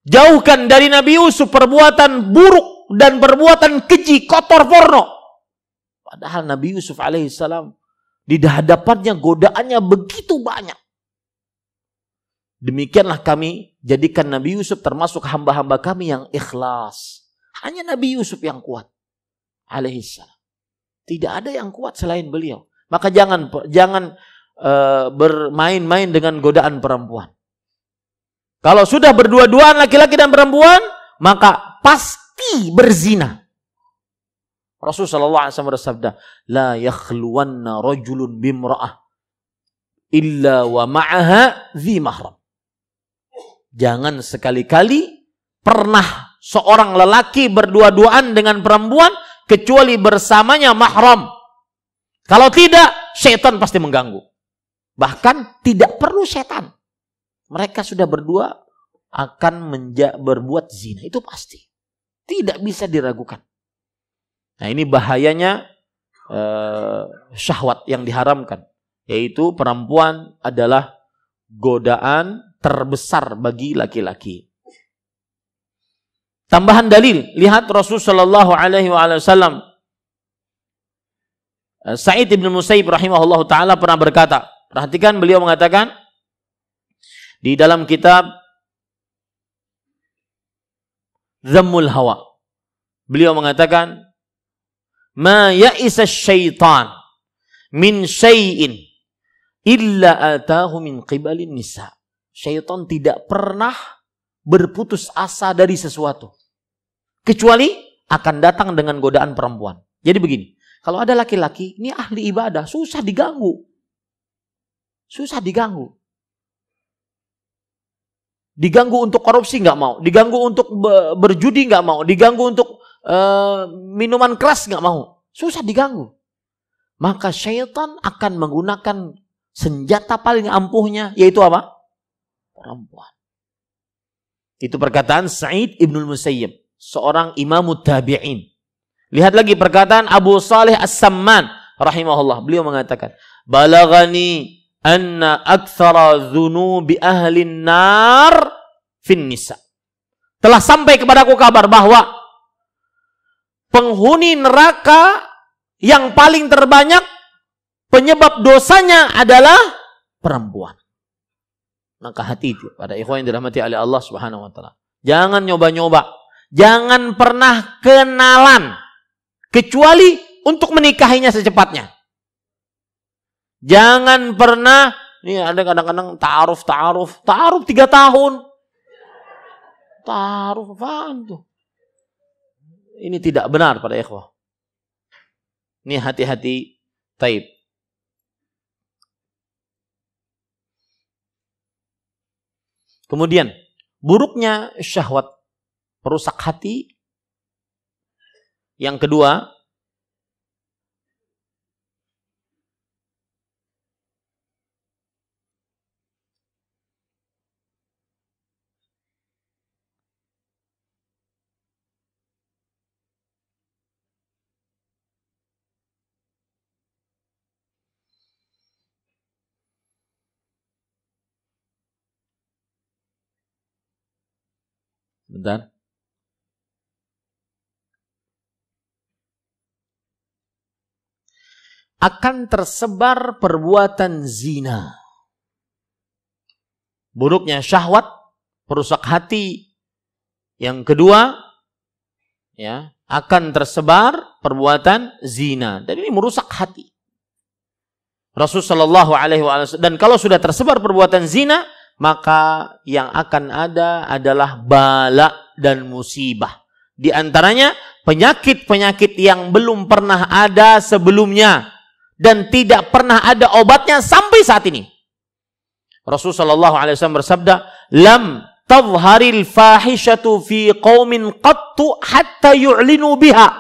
jauhkan dari Nabi Yusuf perbuatan buruk dan perbuatan keji, kotor, porno. Padahal Nabi Yusuf alaihissalam di hadapannya godaannya begitu banyak. Demikianlah kami jadikan Nabi Yusuf termasuk hamba-hamba kami yang ikhlas. Hanya Nabi Yusuf yang kuat alaihissalam. Tidak ada yang kuat selain beliau. Maka jangan bermain-main dengan godaan perempuan. Kalau sudah berdua-duaan laki-laki dan perempuan, maka pasti berzina. Rasulullah SAW bersabda, "La yakhluwanna rajulun bimra'ah illa wa ma'aha dhi mahram." Jangan sekali-kali pernah seorang lelaki berdua-duaan dengan perempuan kecuali bersamanya mahram. Kalau tidak, syaitan pasti mengganggu. Bahkan tidak perlu syaitan. Mereka sudah berdua akan berbuat zina. Itu pasti. Tidak bisa diragukan. Nah, ini bahayanya syahwat yang diharamkan. Yaitu perempuan adalah godaan terbesar bagi laki-laki. Tambahan dalil, lihat Rasulullah SAW. Sa'id ibn Musayyib rahimahullah ta'ala pernah berkata, perhatikan beliau mengatakan, di dalam kitab Dhammul Hawa, beliau mengatakan, "Ma ya'isa syaitan min syai'in illa atahu min qibalin nisa." Syaitan tidak pernah berputus asa dari sesuatu, kecuali akan datang dengan godaan perempuan. Jadi begini, kalau ada laki-laki, ini ahli ibadah, susah diganggu. Susah diganggu. Diganggu untuk korupsi nggak mau, diganggu untuk berjudi nggak mau, diganggu untuk minuman keras nggak mau, susah diganggu. Maka syaitan akan menggunakan senjata paling ampuhnya, yaitu apa? Perempuan. Itu perkataan Sa'id ibn Musayyib, seorang imamut tabi'in. Lihat lagi perkataan Abu Salih As-Samman rahimahullah, beliau mengatakan, "Balagani anna aktsara dzunubi ahli nar fin nisa." Telah sampai kepadaku kabar bahwa penghuni neraka yang paling terbanyak penyebab dosanya adalah perempuan. Maka hati itu pada ikhwan yang dirahmati oleh Allah Subhanahu wa taala. Jangan nyoba-nyoba, jangan pernah kenalan kecuali untuk menikahinya secepatnya. Jangan pernah, nih ada kadang-kadang ta'aruf 3 tahun. Ta'aruf apaan tuh? Ini tidak benar pada ikhwah. Ini hati-hati. Taib. Kemudian, buruknya syahwat, perusak hati. Yang kedua, bentar. Akan tersebar perbuatan zina. Buruknya syahwat, perusak hati. Yang kedua, ya, akan tersebar perbuatan zina. Dan ini merusak hati. Rasulullah SAW, dan kalau sudah tersebar perbuatan zina, maka yang akan ada adalah bala dan musibah. Di antaranya penyakit-penyakit yang belum pernah ada sebelumnya dan tidak pernah ada obatnya sampai saat ini. Rasulullah SAW bersabda, "Lam tadhharil fahishatu fi qaumin qattu hatta yu'linu biha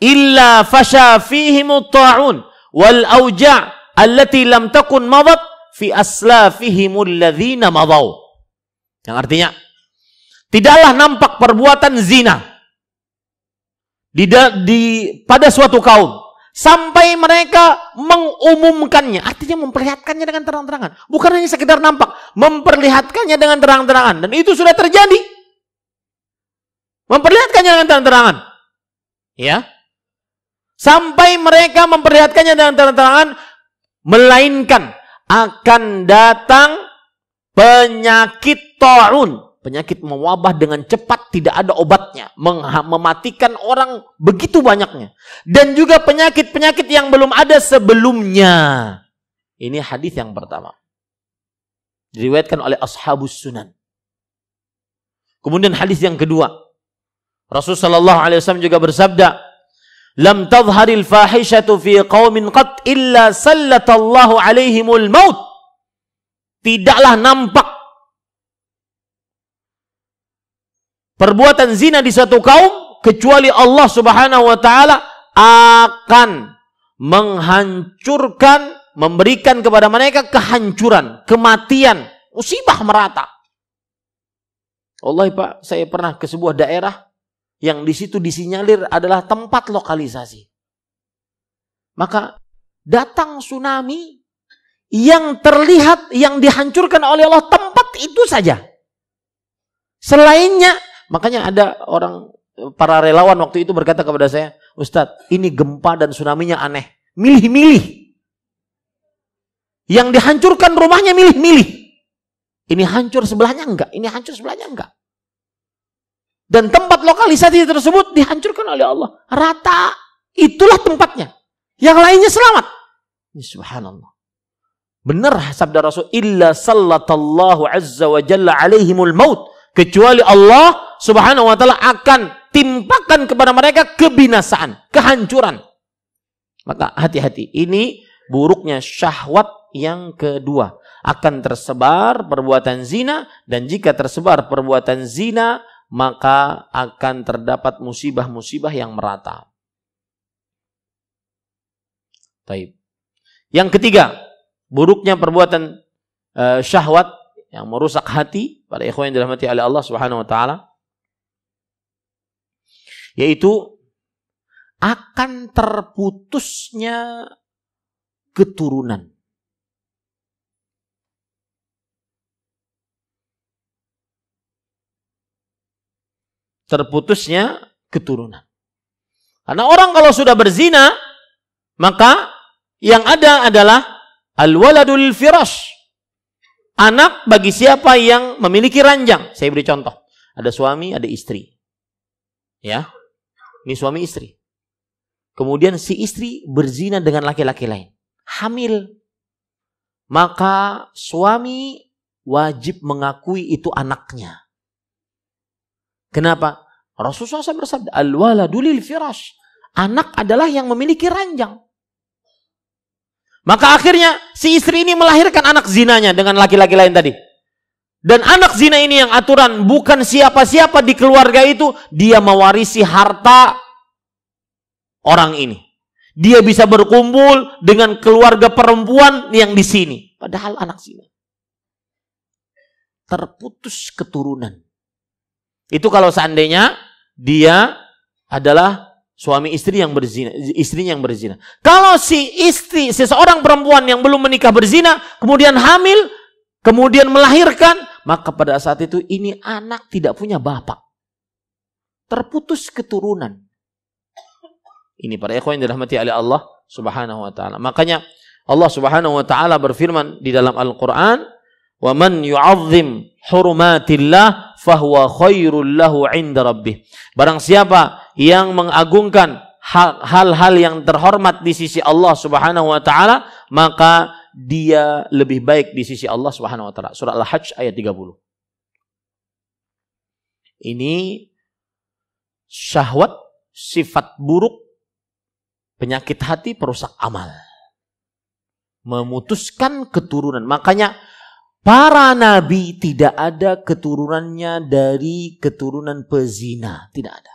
illa fasha fihimut ta'un wal auja' allati lam takun madat fi aslafihimul ladzina madaw. Yang artinya, tidaklah nampak perbuatan zina pada suatu kaum sampai mereka mengumumkannya, artinya memperlihatkannya dengan terang-terangan. Bukan hanya sekedar nampak, memperlihatkannya dengan terang-terangan. Dan itu sudah terjadi. Memperlihatkannya dengan terang-terangan. Ya. Sampai mereka memperlihatkannya dengan terang-terangan, melainkan akan datang penyakit ta'un. Penyakit mewabah dengan cepat, tidak ada obatnya. Mematikan orang begitu banyaknya. Dan juga penyakit-penyakit yang belum ada sebelumnya. Ini hadis yang pertama. Diriwayatkan oleh ashabus sunan. Kemudian hadis yang kedua. Rasulullah SAW juga bersabda, lam tadharil fahishatu fi qaumin qat illa sallatallahu alaihimul maut. Tidaklah nampak perbuatan zina di suatu kaum kecuali Allah Subhanahu wa taala akan menghancurkan, memberikan kepada mereka kehancuran, kematian, musibah merata. Wallahi Pak, saya pernah ke sebuah daerah yang di situ disinyalir adalah tempat lokalisasi. Maka datang tsunami yang terlihat, yang dihancurkan oleh Allah tempat itu saja. Selainnya, makanya ada orang, para relawan waktu itu berkata kepada saya, Ustadz, ini gempa dan tsunami-nya aneh. Milih-milih. Yang dihancurkan rumahnya milih-milih. Ini hancur sebelahnya enggak, ini hancur sebelahnya enggak. Dan tempat lokalisasi tersebut dihancurkan oleh Allah. Rata, itulah tempatnya. Yang lainnya selamat. Ini subhanallah. Benar sabda Rasul, illa sallatallahu azza wa jalla alaihimul maut. Kecuali Allah Subhanahu wa taala akan timpakan kepada mereka kebinasaan, kehancuran. Maka hati-hati, ini buruknya syahwat yang kedua. Akan tersebar perbuatan zina, dan jika tersebar perbuatan zina, maka akan terdapat musibah-musibah yang merata. Baik. Yang ketiga, buruknya perbuatan syahwat yang merusak hati, para ikhwan yang dirahmati oleh Allah Subhanahu wa taala, yaitu akan terputusnya keturunan. Terputusnya keturunan. Karena orang kalau sudah berzina, maka yang ada adalah al-waladul firash. Anak bagi siapa yang memiliki ranjang. Saya beri contoh. Ada suami, ada istri. Ya. Ini suami istri. Kemudian si istri berzina dengan laki-laki lain. Hamil. Maka suami wajib mengakui itu anaknya. Kenapa? Rasulullah SAW bersabda, al-waladul firash. Anak adalah yang memiliki ranjang. Maka akhirnya si istri ini melahirkan anak zinanya dengan laki-laki lain tadi. Dan anak zina ini yang aturan bukan siapa-siapa di keluarga itu, dia mewarisi harta orang ini. Dia bisa berkumpul dengan keluarga perempuan yang di sini. Padahal anak zina. Terputus keturunan. Itu kalau seandainya dia adalah suami istri yang berzina, istrinya yang berzina. Kalau si istri, seseorang perempuan yang belum menikah berzina, kemudian hamil, kemudian melahirkan, maka pada saat itu ini anak tidak punya bapak. Terputus keturunan. Ini para ikhwan yang dirahmati oleh Allah Subhanahu wa taala. Makanya Allah Subhanahu wa taala berfirman di dalam Al-Qur'an, "Wa man yu'azzim hurumatillah fahuwa khairul lahu 'inda rabbih." Barang siapa yang mengagungkan hal-hal yang terhormat di sisi Allah Subhanahu wa taala, maka dia lebih baik di sisi Allah Subhanahu wa taala. Surah Al-Hajj ayat 30. Ini syahwat, sifat buruk, penyakit hati, perusak amal. Memutuskan keturunan. Makanya para nabi tidak ada keturunannya dari keturunan pezina. Tidak ada.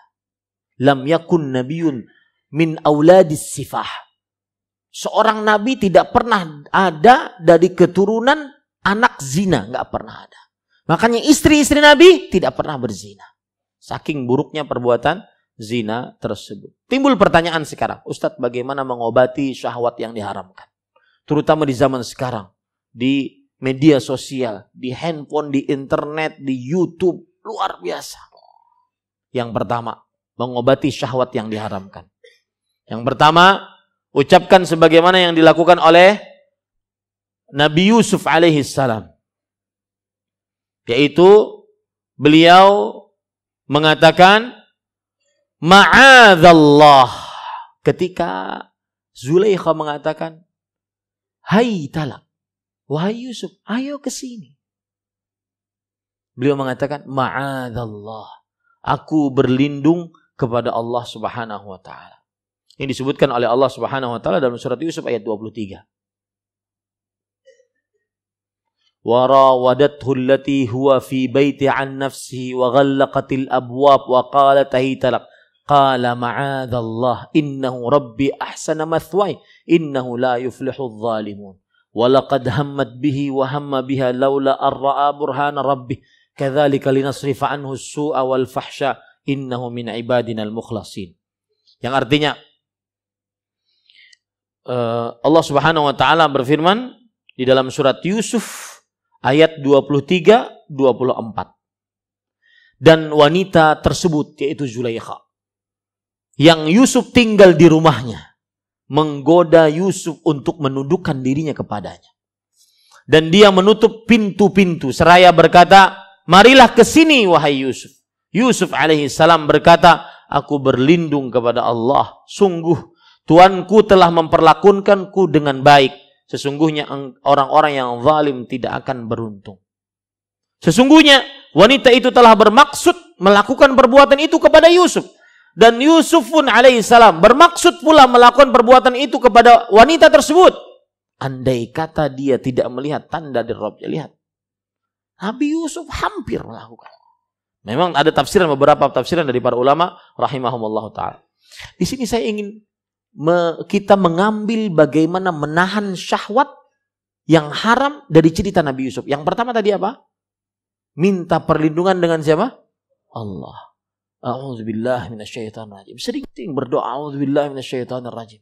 Lam yakun nabiyun min auladis sifah. Seorang nabi tidak pernah ada dari keturunan anak zina, nggak pernah ada. Makanya istri-istri nabi tidak pernah berzina. Saking buruknya perbuatan zina tersebut. Timbul pertanyaan sekarang, Ustadz, bagaimana mengobati syahwat yang diharamkan? Terutama di zaman sekarang, di media sosial, di handphone, di internet, di YouTube, luar biasa. Yang pertama, mengobati syahwat yang diharamkan. Yang pertama, ucapkan sebagaimana yang dilakukan oleh Nabi Yusuf alaihi salam. Yaitu beliau mengatakan ma'adzallah. Ketika Zulaikha mengatakan, hai Talak, wahai Yusuf, ayo ke sini. Beliau mengatakan, ma'adzallah, aku berlindung kepada Allah Subhanahu wa taala. Ini disebutkan oleh Allah Subhanahu wa taala dalam surat Yusuf ayat 23. Wa rawadathu allati huwa fi baiti an nafsihi wa ghallaqatil abwab wa qalat haytalak qala ma'adzallah innahu rabbi ahsana mathwaya innahu la yuflihudz zalimun wa laqad hammat bihi wa hamma biha laula an ra'a burhana rabbih kadzalika linasrifa anhu as-su'a wal fahsya innahu min ibadinal mukhlasin. Yang artinya Allah Subhanahu wa taala berfirman di dalam surat Yusuf ayat 23-24. Dan wanita tersebut yaitu Zulaikha yang Yusuf tinggal di rumahnya menggoda Yusuf untuk menundukkan dirinya kepadanya. Dan dia menutup pintu-pintu seraya berkata, "Marilah ke sini wahai Yusuf." Yusuf alaihi salam berkata, "Aku berlindung kepada Allah. Sungguh Tuanku telah memperlakukanku dengan baik. Sesungguhnya orang-orang yang zalim tidak akan beruntung." Sesungguhnya wanita itu telah bermaksud melakukan perbuatan itu kepada Yusuf. Dan Yusuf pun alaihissalam bermaksud pula melakukan perbuatan itu kepada wanita tersebut. Andai kata dia tidak melihat tanda dari Rabbnya. Lihat, Nabi Yusuf hampir melakukan. Memang ada tafsiran, beberapa tafsiran dari para ulama rahimahumullah ta'ala. Di sini saya ingin kita mengambil bagaimana menahan syahwat yang haram dari cerita Nabi Yusuf. Yang pertama tadi apa? Minta perlindungan dengan siapa? Allah. A'udzubillahi minasyaitonir rajim. Sering berdoa a'udzubillahi minasyaitonir rajim.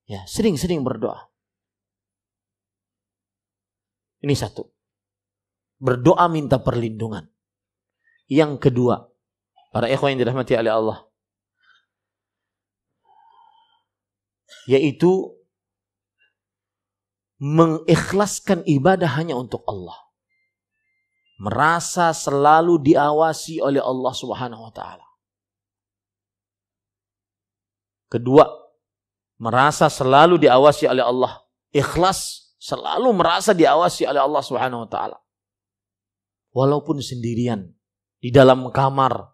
Ya, sering berdoa. Ini satu. Berdoa minta perlindungan. Yang kedua, para ikhwan yang dirahmati oleh Allah, yaitu mengikhlaskan ibadah hanya untuk Allah. Merasa selalu diawasi oleh Allah Subhanahu wa taala. Kedua, merasa selalu diawasi oleh Allah. Ikhlas, selalu merasa diawasi oleh Allah Subhanahu wa taala. Walaupun sendirian di dalam kamar,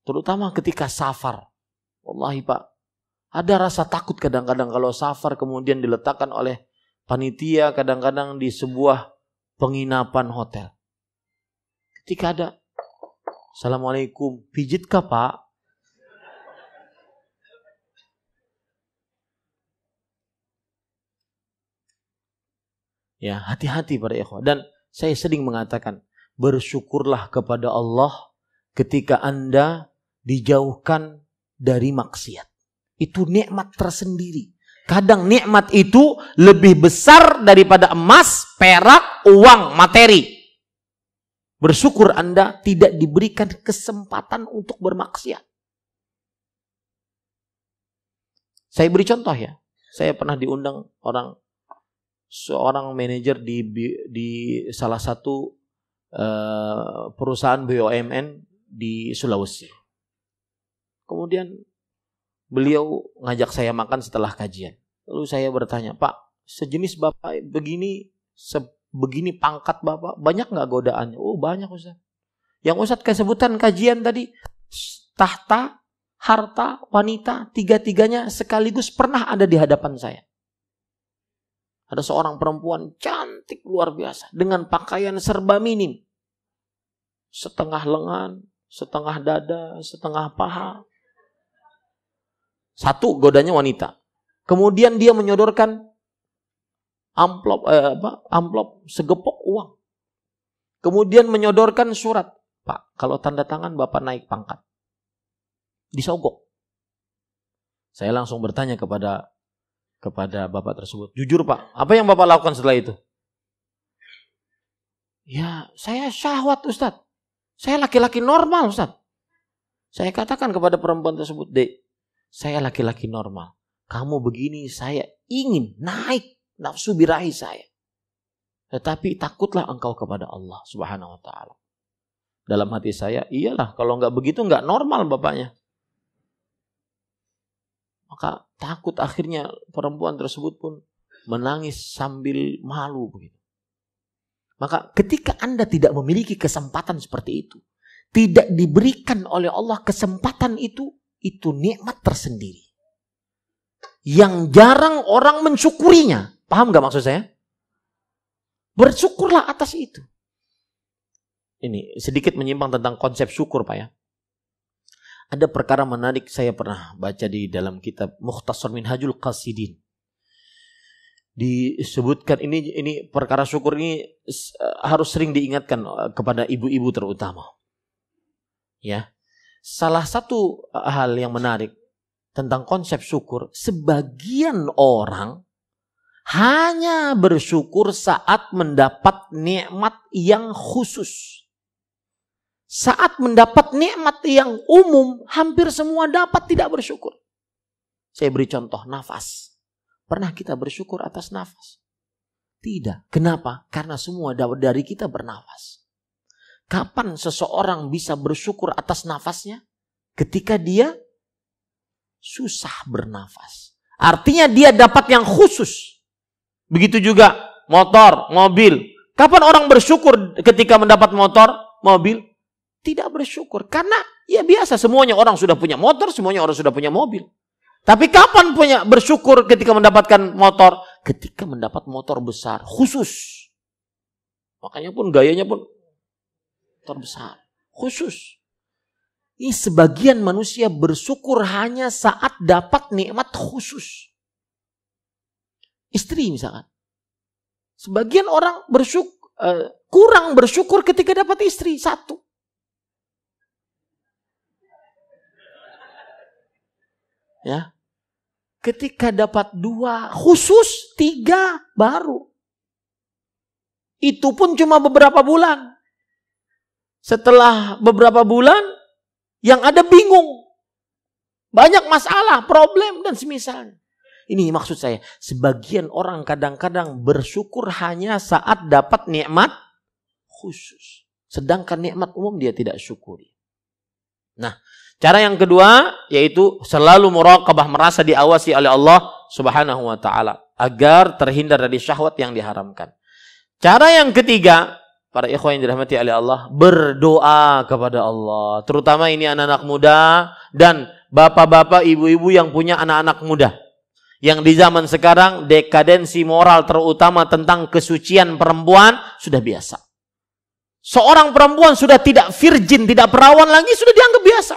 terutama ketika safar. Wallahi Pak, ada rasa takut kadang-kadang kalau safar kemudian diletakkan oleh panitia kadang-kadang di sebuah penginapan hotel. Ketika ada, Assalamualaikum, pijitkah Pak? Ya, hati-hati para ikhwah. Dan saya sering mengatakan, bersyukurlah kepada Allah ketika Anda dijauhkan dari maksiat. Itu nikmat tersendiri. Kadang nikmat itu lebih besar daripada emas, perak, uang, materi. Bersyukur Anda tidak diberikan kesempatan untuk bermaksiat. Saya beri contoh ya. Saya pernah diundang seorang manajer di salah satu perusahaan BUMN di Sulawesi. Kemudian beliau ngajak saya makan setelah kajian. Lalu saya bertanya, Pak, sejenis Bapak begini pangkat Bapak, banyak nggak godaannya? Oh banyak Ustaz. Yang Ustaz kesebutan kajian tadi, tahta, harta, wanita, tiga-tiganya sekaligus pernah ada di hadapan saya. Ada seorang perempuan cantik luar biasa, dengan pakaian serba minim. Setengah lengan, setengah dada, setengah paha. Satu, godanya wanita. Kemudian dia menyodorkan amplop segepok uang. Kemudian menyodorkan surat. Pak, kalau tanda tangan Bapak naik pangkat. Disogok. Saya langsung bertanya kepada Bapak tersebut. Jujur Pak, apa yang Bapak lakukan setelah itu? Ya, saya syahwat Ustaz. Saya laki-laki normal Ustaz. Saya katakan kepada perempuan tersebut, Dek, saya laki-laki normal. Kamu begini, saya ingin naik nafsu birahi saya. Tetapi takutlah engkau kepada Allah Subhanahu wa ta'ala. Dalam hati saya, iyalah kalau nggak begitu nggak normal bapaknya. Maka takut akhirnya perempuan tersebut pun menangis sambil malu begitu. Maka ketika Anda tidak memiliki kesempatan seperti itu, tidak diberikan oleh Allah kesempatan itu nikmat tersendiri. Yang jarang orang mensyukurinya. Paham gak maksud saya? Bersyukurlah atas itu. Ini sedikit menyimpang tentang konsep syukur Pak ya. Ada perkara menarik saya pernah baca di dalam kitab Mukhtasar Minhajul Qasidin. Disebutkan ini perkara syukur ini harus sering diingatkan kepada ibu-ibu terutama. Ya. Salah satu hal yang menarik tentang konsep syukur, sebagian orang hanya bersyukur saat mendapat nikmat yang khusus. Saat mendapat nikmat yang umum, hampir semua dapat tidak bersyukur. Saya beri contoh, nafas. Pernah kita bersyukur atas nafas? Tidak. Kenapa? Karena semua dari kita bernafas. Kapan seseorang bisa bersyukur atas nafasnya? Ketika dia susah bernafas. Artinya dia dapat yang khusus. Begitu juga motor, mobil. Kapan orang bersyukur ketika mendapat motor, mobil? Tidak bersyukur. Karena ya biasa, semuanya orang sudah punya motor, semuanya orang sudah punya mobil. Tapi kapan bersyukur ketika mendapatkan motor? Ketika mendapat motor besar, khusus. Makanya pun gayanya pun motor besar, khusus. Ini sebagian manusia bersyukur hanya saat dapat nikmat khusus. Istri misalkan. Sebagian orang kurang bersyukur ketika dapat istri, satu. Ya. Ketika dapat dua, khusus, tiga, baru. Itu pun cuma beberapa bulan. Setelah beberapa bulan, yang ada bingung. Banyak masalah, problem, dan semisalnya. Ini maksud saya. Sebagian orang kadang-kadang bersyukur hanya saat dapat nikmat khusus. Sedangkan nikmat umum dia tidak syukuri. Nah, cara yang kedua yaitu selalu muraqabah, merasa diawasi oleh Allah Subhanahu wa taala agar terhindar dari syahwat yang diharamkan. Cara yang ketiga, para ikhwan yang dirahmati oleh Allah, berdoa kepada Allah. Terutama ini anak-anak muda dan bapak-bapak, ibu-ibu yang punya anak-anak muda. Yang di zaman sekarang dekadensi moral terutama tentang kesucian perempuan sudah biasa. Seorang perempuan sudah tidak virgin, tidak perawan lagi sudah dianggap biasa.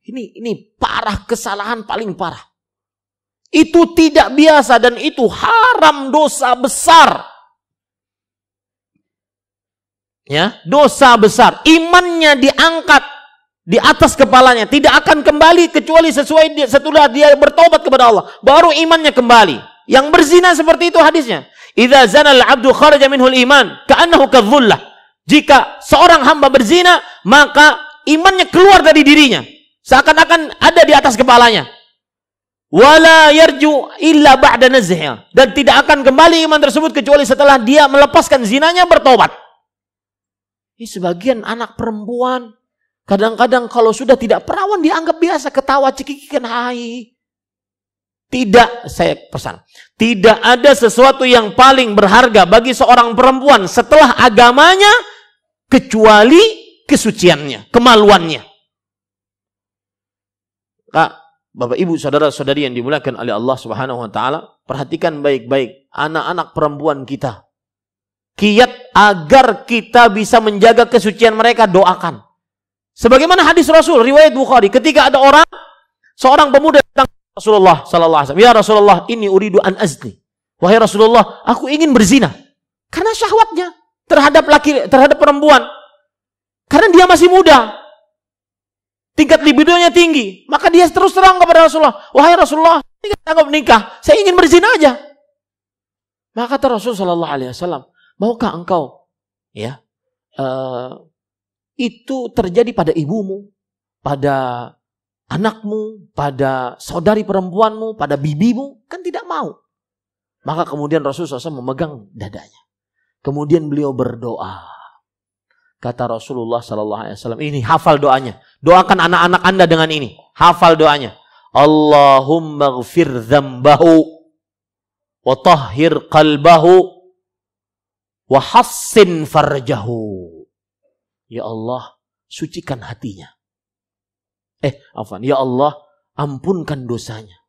Ini parah, kesalahan paling parah. Itu tidak biasa dan itu haram, dosa besar. Ya, dosa besar. Imannya diangkat di atas kepalanya, tidak akan kembali kecuali setelah dia bertobat kepada Allah. Baru imannya kembali. Yang berzina seperti itu hadisnya. Idza zana al-'abdu kharaja minhu al-iman ka'annahu kadh-dhullah. Jika seorang hamba berzina, maka imannya keluar dari dirinya. Seakan-akan ada di atas kepalanya. Wala yarju illa ba'da nazhiha. Dan tidak akan kembali iman tersebut kecuali setelah dia melepaskan zinanya, bertobat. Ini sebagian anak perempuan kadang-kadang kalau sudah tidak perawan dianggap biasa, ketawa cekikikan, hai. Tidak, saya pesan. Tidak ada sesuatu yang paling berharga bagi seorang perempuan setelah agamanya kecuali kesuciannya, kemaluannya. Kak, Bapak Ibu, saudara-saudari yang dimuliakan oleh Allah Subhanahu wa taala, perhatikan baik-baik anak-anak perempuan kita. Kiat agar kita bisa menjaga kesucian mereka, doakan. Sebagaimana hadis Rasul riwayat Bukhari, ketika ada orang Seorang pemuda datang ke Rasulullah sallallahu alaihi wasallam, "Ya Rasulullah, ini uridu an azni." Wahai Rasulullah, aku ingin berzina. Karena syahwatnya terhadap perempuan. Karena dia masih muda. Tingkat libidonya tinggi. Maka dia terus terang kepada Rasulullah, "Wahai Rasulullah, ini sanggup nikah. Saya ingin berzina aja." Maka kata Rasul sallallahu alaihi wasallam, "Maukah engkau itu terjadi pada ibumu, pada anakmu, pada saudari perempuanmu, pada bibimu?" Kan tidak mau. Maka kemudian Rasulullah SAW memegang dadanya. Kemudian beliau berdoa. Kata Rasulullah SAW, ini hafal doanya. Doakan anak-anak Anda dengan ini. Hafal doanya. Allahumma ghfir dzambahu wa tahhir qalbahu wa hassin farjahu. Ya Allah, sucikan hatinya. Ya Allah, ampunkan dosanya.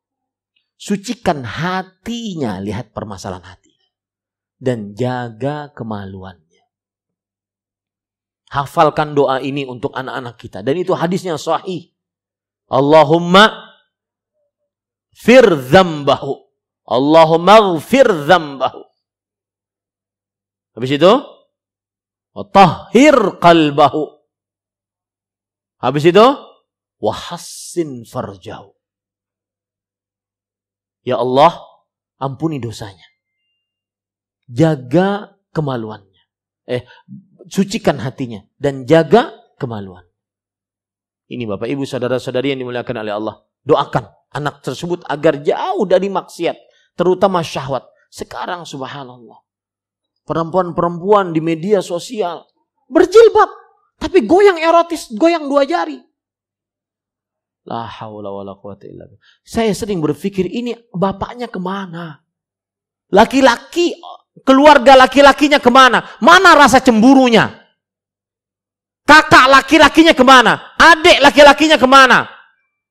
Sucikan hatinya, lihat permasalahan hati. Dan jaga kemaluannya. Hafalkan doa ini untuk anak-anak kita. Dan itu hadisnya sahih. Allahumma fir dzambahu. Allahumma ghfir dzambahu. Habis itu, wa tahhir qalbahu. Habis itu, wa hassin farjahu. Ya Allah, ampuni dosanya. Jaga kemaluannya. Sucikan hatinya. Dan jaga kemaluan. Ini Bapak Ibu saudara-saudari yang dimuliakan oleh Allah. Doakan anak tersebut agar jauh dari maksiat. Terutama syahwat. Sekarang subhanallah. Perempuan-perempuan di media sosial. Berjilbab. Tapi goyang erotis. Goyang 2 jari. La haula wala quwata illa billah. Saya sering berpikir, ini bapaknya kemana? Laki-laki, keluarga laki-lakinya kemana? Mana rasa cemburunya? Kakak laki-lakinya kemana? Adik laki-lakinya kemana?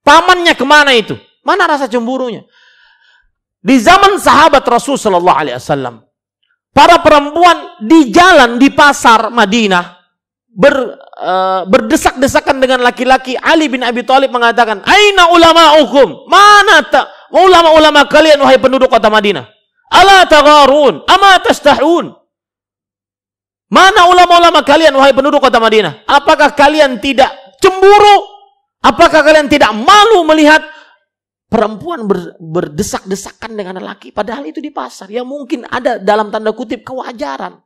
Pamannya kemana itu? Mana rasa cemburunya? Di zaman sahabat Rasul sallallahu alaihi wasallam, para perempuan di jalan di pasar Madinah berdesak-desakan dengan laki-laki. Ali bin Abi Thalib mengatakan, "Aina ulama'ukum?" Mana ulama-ulama kalian wahai penduduk kota Madinah? Ala tagharun, ama tastahun? Mana ulama-ulama kalian wahai penduduk kota Madinah? Apakah kalian tidak cemburu? Apakah kalian tidak malu melihat perempuan berdesak-desakan dengan lelaki? Padahal itu di pasar yang mungkin ada dalam tanda kutip kewajaran.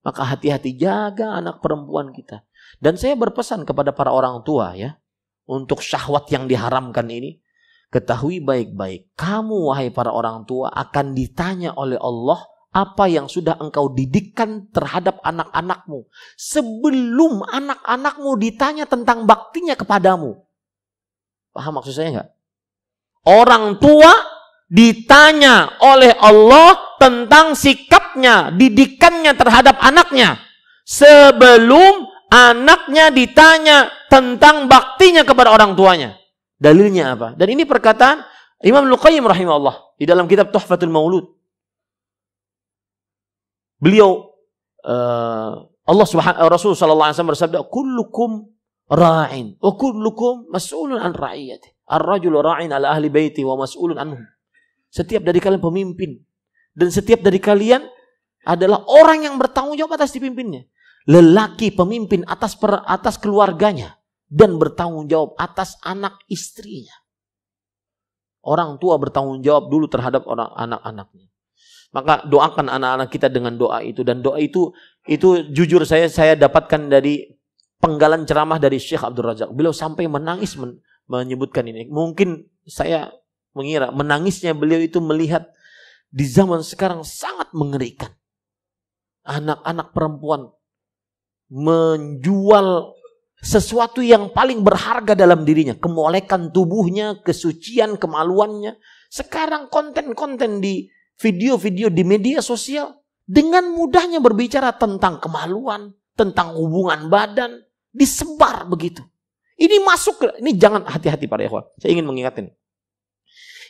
Maka hati-hati, jaga anak perempuan kita. Dan saya berpesan kepada para orang tua ya, untuk syahwat yang diharamkan ini, ketahui baik-baik, kamu wahai para orang tua akan ditanya oleh Allah apa yang sudah engkau didikkan terhadap anak-anakmu sebelum anak-anakmu ditanya tentang baktinya kepadamu. Paham maksud saya enggak? Orang tua ditanya oleh Allah tentang sikapnya, didikannya terhadap anaknya sebelum anaknya ditanya tentang baktinya kepada orang tuanya. Dalilnya apa? Dan ini perkataan Imam Al-Qayyim rahimahullah di dalam kitab Tuhfatul Maulud. Beliau Rasul sallallahu alaihi wasallam bersabda, "Kullukum ra'in wa kullukum mas'ulun an ra'iyati. Ar-rajulu ra'in ala ahli baiti wa mas'ulun anhum." Setiap dari kalian pemimpin. Dan setiap dari kalian adalah orang yang bertanggung jawab atas dipimpinnya. Lelaki pemimpin atas keluarganya. Dan bertanggung jawab atas anak istrinya. Orang tua bertanggung jawab dulu terhadap anak-anaknya. Maka doakan anak-anak kita dengan doa itu. Dan doa itu jujur saya dapatkan dari penggalan ceramah dari Syekh Abdul Razak. Beliau sampai menangis menyebutkan ini. Mungkin saya mengira menangisnya beliau itu melihat di zaman sekarang sangat mengerikan. Anak-anak perempuan menjual sesuatu yang paling berharga dalam dirinya. Kemolekan tubuhnya, kesucian, kemaluannya. Sekarang konten-konten di video-video di media sosial dengan mudahnya berbicara tentang kemaluan, tentang hubungan badan. Disebar begitu. Ini masuk, ini jangan hati-hati para ikhwan. Saya ingin mengingatkan.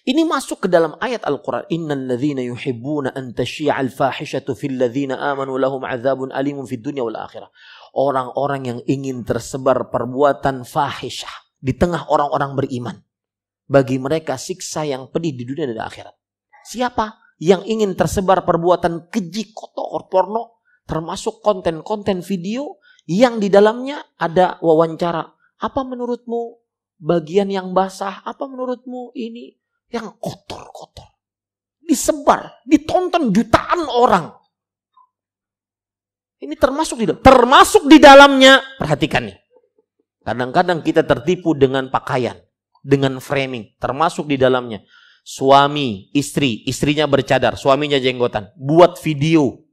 Ini masuk ke dalam ayat Al-Quran. Innal ladzina yuhibbuna an tasyi'al fahishatu fil ladzina amanu lahum adzabun alimun fid dunya wal akhirah. Orang-orang yang ingin tersebar perbuatan fahishah di tengah orang-orang beriman. Bagi mereka siksa yang pedih di dunia dan akhirat. Siapa yang ingin tersebar perbuatan keji, kotor, porno, termasuk konten-konten video yang di dalamnya ada wawancara. Apa menurutmu bagian yang basah? Apa menurutmu ini yang kotor-kotor? Disebar, ditonton jutaan orang. Ini termasuk di dalamnya. Perhatikan nih. Kadang-kadang kita tertipu dengan pakaian, dengan framing, termasuk di dalamnya. Suami, istri, istrinya bercadar, suaminya jenggotan, buat video.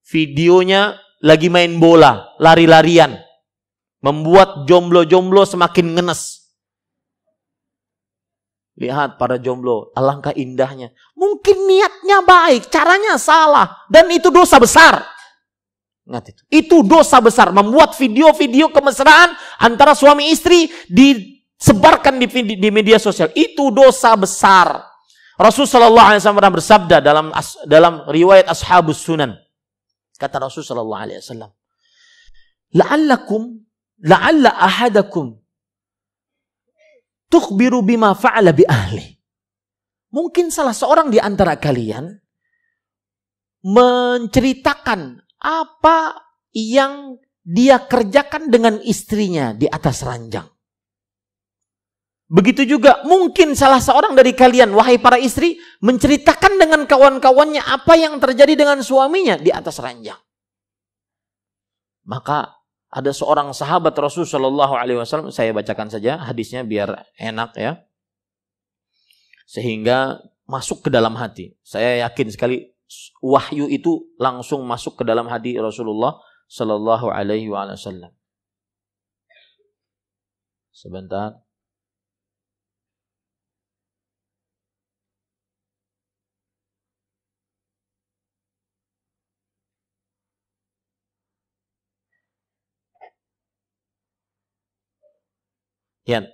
Videonya lagi main bola, lari-larian. Membuat jomblo-jomblo semakin ngenes. Lihat para jomblo, alangkah indahnya. Mungkin niatnya baik, caranya salah, dan itu dosa besar. Ingat itu. Itu dosa besar, membuat video-video kemesraan antara suami istri disebarkan di media sosial. Itu dosa besar. Rasulullah SAW pernah bersabda dalam riwayat Ashabus Sunan. Kata Rasulullah SAW, la'alla ahadakum tukhbiru bima fa'ala bi ahli. Mungkin salah seorang di antara kalian menceritakan apa yang dia kerjakan dengan istrinya di atas ranjang. Begitu juga mungkin salah seorang dari kalian, wahai para istri, menceritakan dengan kawan-kawannya apa yang terjadi dengan suaminya di atas ranjang. Maka ada seorang sahabat Rasul Shallallahu Alaihi Wasallam, saya bacakan saja hadisnya biar enak ya, sehingga masuk ke dalam hati. Saya yakin sekali wahyu itu langsung masuk ke dalam hati Rasulullah Shallallahu Alaihi Wasallam. Sebentar. Ya,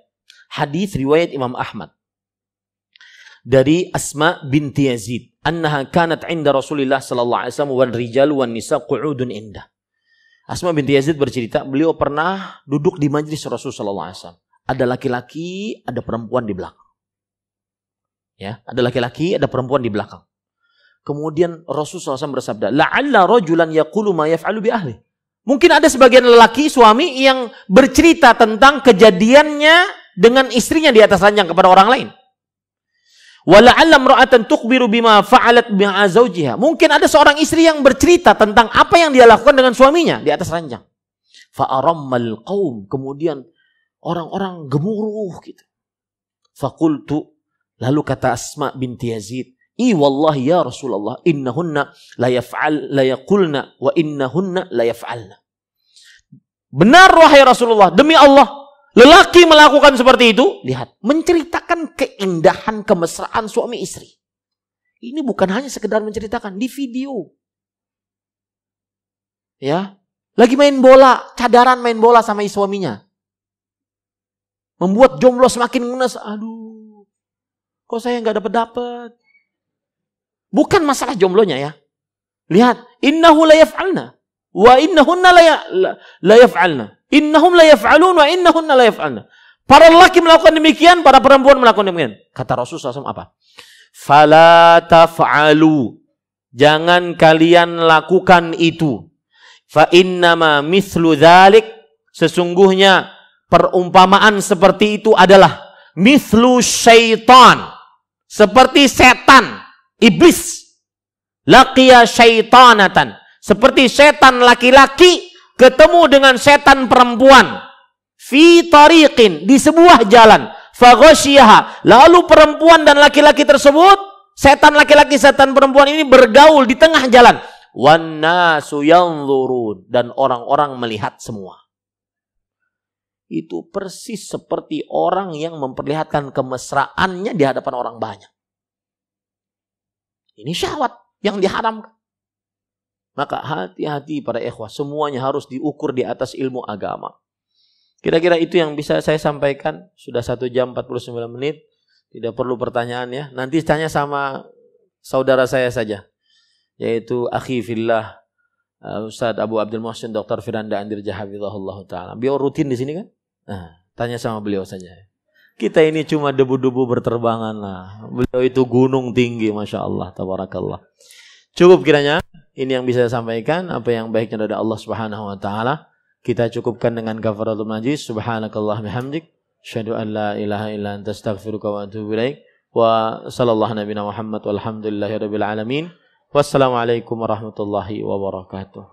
hadis riwayat Imam Ahmad dari Asma binti Yazid, annaha kanat 'inda Rasulillah sallallahu alaihi wasallam wal rijal wan nisa qu'udun indah. Asma binti Yazid bercerita, beliau pernah duduk di majlis Rasul sallallahu alaihi wasallam. Ada laki-laki, ada perempuan di belakang. Ya, ada laki-laki, ada perempuan di belakang. Kemudian Rasul sallallahu alaihi wasallam bersabda, la'alla rajulan yaqulu ma yaf'alu bi ahli. Mungkin ada sebagian lelaki, suami yang bercerita tentang kejadiannya dengan istrinya di atas ranjang kepada orang lain. Wala'alla imra'atan tukhbiru bima fa'alat bi'a zawjiha. Mungkin ada seorang istri yang bercerita tentang apa yang dia lakukan dengan suaminya di atas ranjang. Fa'arammal qaum. Kemudian orang-orang gemuruh gitu. Faqultu. Lalu kata Asma binti Yazid, wallahi ya Rasulullah, innahunna la yaqulna wa innahunna la yaf'alna. Benar wahai Rasulullah, demi Allah, lelaki melakukan seperti itu. Lihat, menceritakan keindahan kemesraan suami istri. Ini bukan hanya sekedar menceritakan, di video. Ya, lagi main bola, cadaran main bola sama suaminya. Membuat jomblo semakin ngenes. Aduh, kok saya nggak dapat. Bukan masalah jomblonya ya. Lihat, innahu la yaf'alna wa innahunna la yaf'alna. Innahum la yaf'alun wa innahunna la yaf'alna. Para lelaki melakukan demikian, para perempuan melakukan demikian. Kata Rasulullah SAW apa? Fala taf'alu. Jangan kalian lakukan itu. Fa innama mithlu dzalik. Sesungguhnya perumpamaan seperti itu adalah mithlu syaitan. Seperti setan. Iblis laqiya syaitanatan, seperti setan laki-laki ketemu dengan setan perempuan fi tariqin, di sebuah jalan, faghasyiha, lalu perempuan dan laki-laki tersebut, setan laki-laki setan perempuan ini bergaul di tengah jalan, wan nasu yanzurun, dan orang-orang melihat semua. Itu persis seperti orang yang memperlihatkan kemesraannya di hadapan orang banyak. Ini syahwat yang diharamkan. Maka hati-hati para ikhwah. Semuanya harus diukur di atas ilmu agama. Kira-kira itu yang bisa saya sampaikan. Sudah 1 jam 49 menit. Tidak perlu pertanyaan ya. Nanti tanya sama saudara saya saja. Yaitu akhi fillah Ustaz Abu Abdul Muhsin Dr. Firanda Andirja Hafizahullah Ta'ala. Beliau rutin di sini kan? Nah, Tanya sama beliau saja. Kita ini cuma debu-debu berterbangan lah. Beliau itu gunung tinggi, Masya Allah, tabarakallah. Cukup kiranya, ini yang bisa saya sampaikan. Apa yang baiknya dari Allah Subhanahu Wa Taala. Kita cukupkan dengan kafaratul majlis. Subhanakallah bihamdik. Asyhadu an la ilaha illa anta astaghfiruka wa atubu ilaik. Wa sallallahu nabiyana Muhammad walhamdulillahi rabbil alamin. Wassalamualaikum warahmatullahi wabarakatuh.